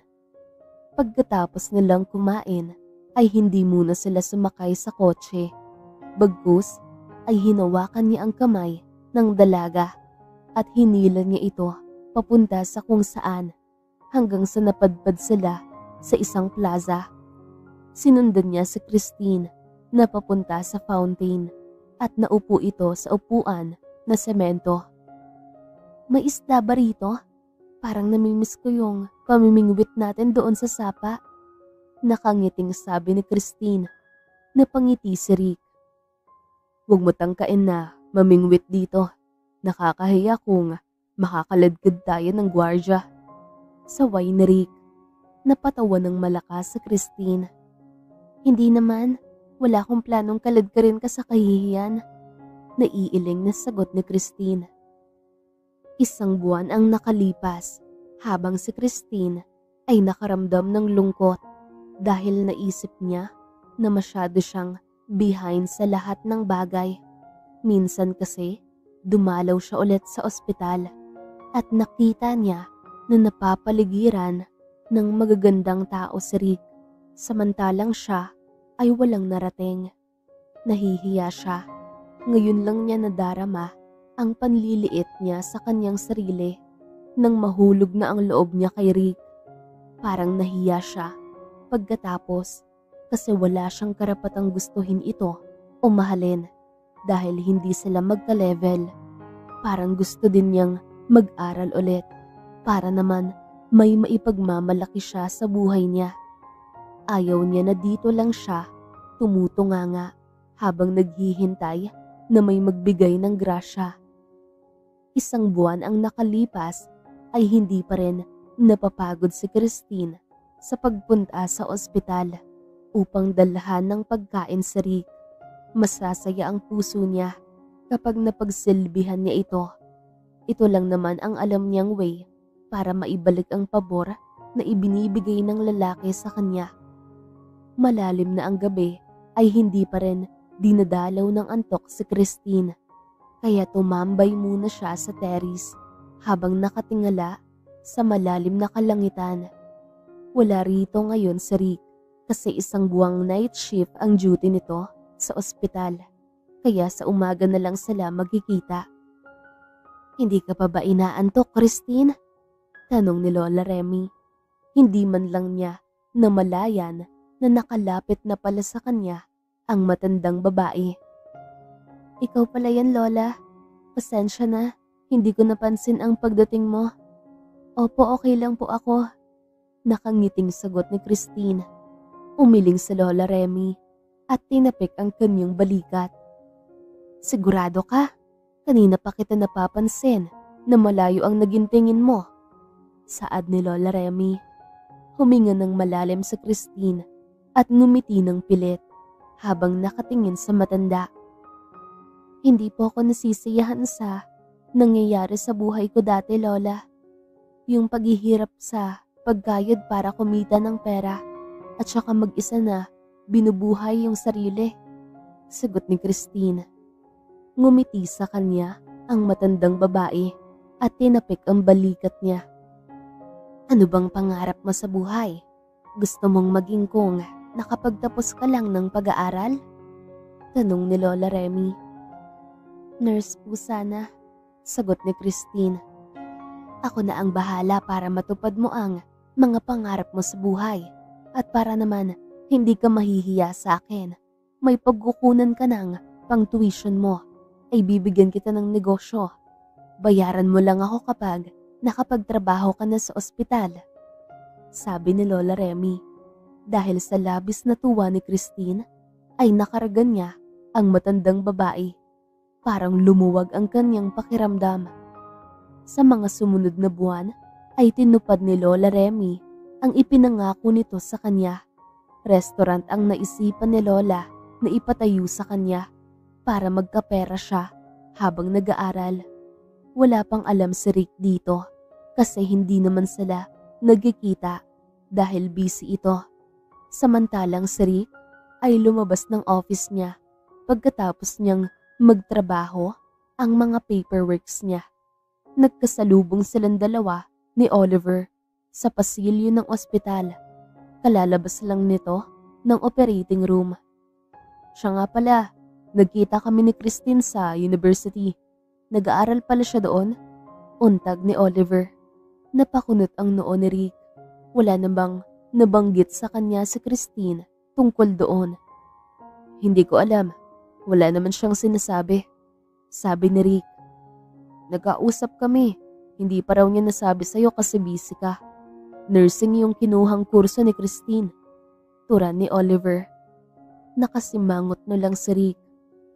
Pagkatapos nilang kumain ay hindi muna sila sumakay sa kotse. Bagkus ay hinawakan niya ang kamay ng dalaga at hinila niya ito papunta sa kung saan hanggang sa napadpad sila sa isang plaza. Sinundan niya si Christine na papunta sa fountain at naupo ito sa upuan na semento. "May isda ba rito? Parang namimiss ko yung pamimingwit natin doon sa sapa," nakangiting sabi ni Christine. Napangiti si Rick. "Huwag mo tangkain na mamingwit dito. Nakakahiya kung makakaladkad tayo ng gwardya," saway ni Rick. Napatawa ng malakas si Christine. "Hindi naman, wala akong planong kaladkarin ka sa kahihiyan," naiiling na sagot ni Christine. Isang buwan ang nakalipas habang si Christine ay nakaramdam ng lungkot dahil naisip niya na masyado siyang behind sa lahat ng bagay. Minsan kasi dumalaw siya ulit sa ospital at nakita niya na napapaligiran ng magagandang tao si Rick, samantalang siya ay walang narating. Nahihiya siya. Ngayon lang niya nadarama ang panliliit niya sa kanyang sarili. nang mahulog na ang loob niya kay Rick. Parang nahiya siya pagkatapos kasi wala siyang karapatang gustuhin ito o mahalin dahil hindi sila magka-level. Parang gusto din niyang mag-aral ulit para naman may maipagmamalaki siya sa buhay niya. Ayaw niya na dito lang siya tumutunganga habang naghihintay na may magbigay ng grasya. Isang buwan ang nakalipas ay hindi pa rin napapagod si Christine sa pagpunta sa ospital upang dalhan ng pagkain si Rick. Masasaya ang puso niya kapag napagsilbihan niya ito. Ito lang naman ang alam niyang way para maibalik ang pabor na ibinibigay ng lalaki sa kanya. Malalim na ang gabi ay hindi pa rin dinadalaw ng antok si Christine. Kaya tumambay muna siya sa terrace habang nakatingala sa malalim na kalangitan. Wala rito ngayon si Rick kasi isang buwang night shift ang duty nito sa ospital. Kaya sa umaga na lang sila magkikita. Hindi ka pa ba inaantok, Christine? Tanong ni Lola Remy. Hindi man lang niya namalayan na nakalapit na pala sa kanya ang matandang babae. Ikaw pala yan, Lola. Pasensya na, hindi ko napansin ang pagdating mo. Opo, okay lang po ako. Nakangiting sagot ni Christine. Umiling si Lola Remy at tinapik ang kanyang balikat. Sigurado ka? Kanina pa kita napapansin na malayo ang naging tingin mo. Saad ni Lola Remy. Huminga ng malalim sa Christine at ngumiti ng pilit habang nakatingin sa matanda. Hindi po ako nasisiyahan sa nangyayari sa buhay ko dati, Lola. Yung paghihirap sa pagkayod para kumita ng pera at saka mag-isa na binubuhay yung sarili. Sagot ni Christine. Ngumiti sa kanya ang matandang babae at tinapik ang balikat niya. Ano bang pangarap mo sa buhay? Gusto mong maging kung nakapagtapos ka lang ng pag-aaral? Tanong ni Lola Remy. Nurse po sana, sagot ni Christine. Ako na ang bahala para matupad mo ang mga pangarap mo sa buhay at para naman hindi ka mahihiya sa akin. May pagkukunan ka ng pang-tuition mo ay bibigyan kita ng negosyo. Bayaran mo lang ako kapag nakapagtrabaho ka na sa ospital. Sabi ni Lola Remy. Dahil sa labis na tuwa ni Christine ay nakaragan niya ang matandang babae. Parang lumuwag ang kanyang pakiramdam. Sa mga sumunod na buwan ay tinupad ni Lola Remy ang ipinangako nito sa kanya. Restaurant ang naisipan ni Lola na ipatayo sa kanya para magkapera siya habang nag-aaral. Wala pang alam si Rick dito kasi hindi naman sila nagkikita dahil busy ito. Samantalang si Rick ay lumabas ng office niya pagkatapos niyang magtrabaho ang mga paperworks niya. Nagkasalubong silang dalawa ni Oliver sa pasilyo ng ospital. Kalalabas lang nito ng operating room. Siya nga pala, nagkita kami ni Christine sa university. Nag-aaral pala siya doon. Untag ni Oliver. Napakunot ang noo ni Rick. Wala na bang nabanggit sa kanya si Christine tungkol doon? Hindi ko alam. Wala naman siyang sinasabi. Sabi ni Rick. Nagkausap kami. Hindi pa raw niya nasabi sa'yo kasi busy ka. Nursing yung kinuhang kurso ni Christine. Tura ni Oliver. Nakasimangot na lang si Rick.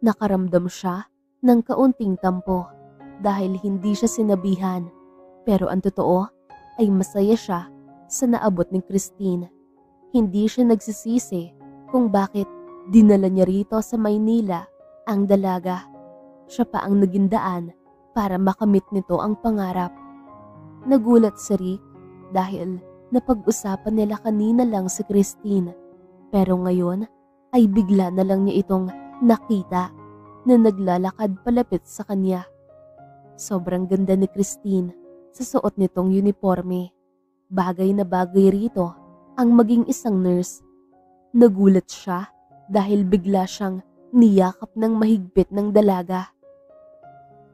Nakaramdam siya ng kaunting tampo dahil hindi siya sinabihan. Pero ang totoo ay masaya siya sa naabot ni Christine. Hindi siya nagsisisi kung bakit dinala niya rito sa Maynila ang dalaga. Siya pa ang naging daan para makamit nito ang pangarap. Nagulat si Rick dahil napag-usapan nila kanina lang si Christine. Pero ngayon ay bigla na lang niya itong nakita na naglalakad palapit sa kanya. Sobrang ganda ni Christine sa suot nitong uniforme. Bagay na bagay rito ang maging isang nurse. Nagulat siya dahil bigla siyang niyakap ng mahigpit ng dalaga.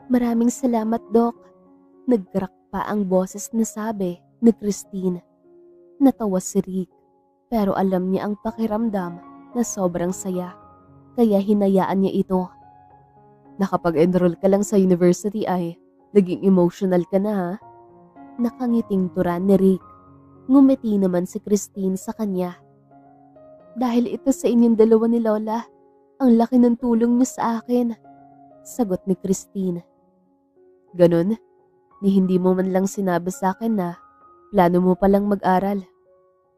Maraming salamat, Doc. Nagkrak pa ang boses na sabi ni Christine. Natawa si Rick, pero alam niya ang pakiramdam na sobrang saya, kaya hinayaan niya ito. Nakapag-enroll ka lang sa university ay naging emotional ka na ha? Nakangiting turan ni Rick. Ngumiti naman si Christine sa kanya. Dahil ito sa inyong dalawa ni Lola, ang laki ng tulong niyo sa akin, sagot ni Christine. Ganon? Ni hindi mo man lang sinabi sa akin na plano mo palang mag-aral.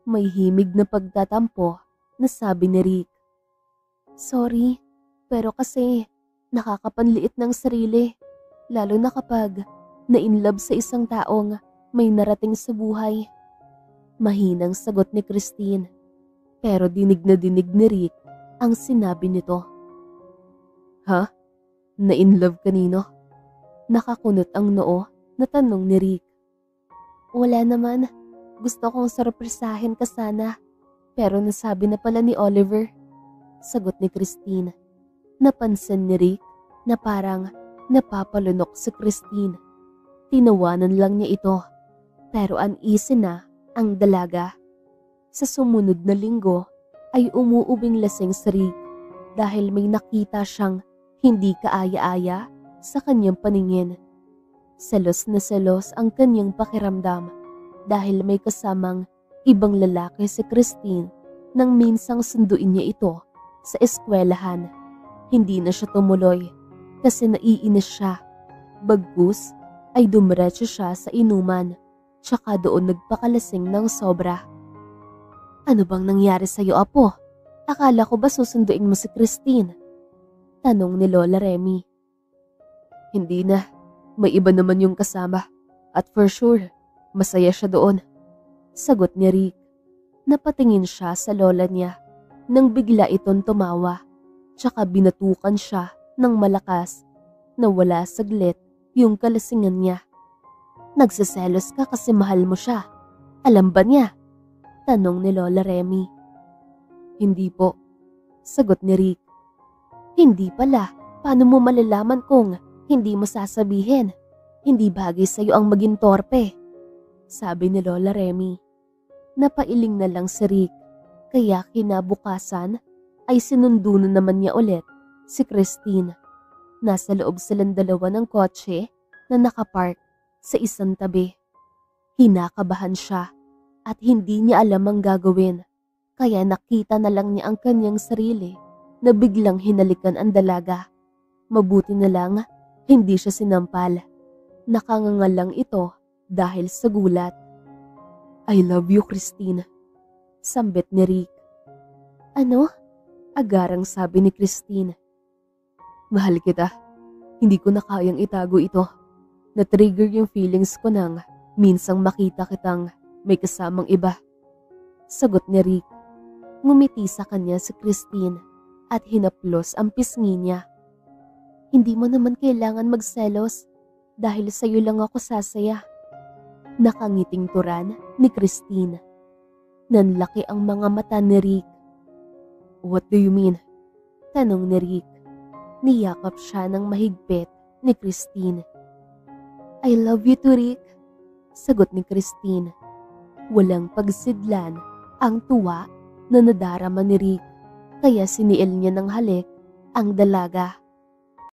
May himig na pagtatampo na sabi ni Rick. Sorry, pero kasi nakakapanliit ng sarili, lalo na kapag na-inlove sa isang taong may narating sa buhay. Mahinang sagot ni Christine, pero dinig na dinig ni Rick ang sinabi nito. Ha? Na-inlove kanino? Nakakunot ang noo na tanong ni Rick. Wala naman, gusto kong sorpresahin ka sana, pero nasabi na pala ni Oliver, sagot ni Christine. Napansin ni Rick na parang napapalunok si Christine. Tinawanan lang niya ito, pero uneasy na ang dalaga. Sa sumunod na linggo ay umuubing lasing si Rick dahil may nakita siyang hindi kaaya-aya sa kanyang paningin. Selos na selos ang kanyang pakiramdam dahil may kasamang ibang lalaki si Christine nang minsang sunduin niya ito sa eskwelahan. Hindi na siya tumuloy kasi naiinis siya. Bagkus ay dumiretso siya sa inuman, tsaka doon nagpakalasing ng sobra. Ano bang nangyari sa'yo, Apo? Akala ko ba susunduin mo si Christine? Tanong ni Lola Remy. Hindi na, may iba naman yung kasama at for sure, masaya siya doon. Sagot ni Rick. Napatingin siya sa lola niya nang bigla itong tumawa, tsaka binatukan siya ng malakas na wala saglit yung kalasingan niya. Nagsiselos ka kasi mahal mo siya. Alam ba niya? Tanong ni Lola Remy. Hindi po, sagot ni Rick. Hindi pala, paano mo malalaman kung hindi mo sasabihin? Hindi bagay sa'yo ang maging torpe, sabi ni Lola Remy. Napailing na lang si Rick, kaya kinabukasan ay sinundo na naman niya ulit si Christine. Nasa loob silang dalawa ng kotse na nakapark sa isang tabi. Hinakabahan siya at hindi niya alam ang gagawin, kaya nakita na lang niya ang kanyang sarili na biglang hinalikan ang dalaga. Mabuti na lang hindi siya sinampal. Nakangangal lang ito dahil sa gulat. I love you, Christine, sambit ni Rick. Ano? Agarang sabi ni Christine. Mahal kita. Hindi ko na kayang itago ito. Na-trigger yung feelings ko nang minsang makita kitang may kasamang iba. Sagot ni Rick. Ngumiti sa kanya si Christine at hinaplos ang pisngi niya. Hindi mo naman kailangan magselos dahil sa'yo lang ako sasaya. Nakangiting turan ni Christine. Nanlaki ang mga mata ni Rick. What do you mean? Tanong ni Rick. Niyakap siya ng mahigpit ni Christine. I love you too, Rick, sagot ni Christine. Walang pagsidlan ang tuwa na nadarama ni Rick, kaya siniil niya ng halik ang dalaga.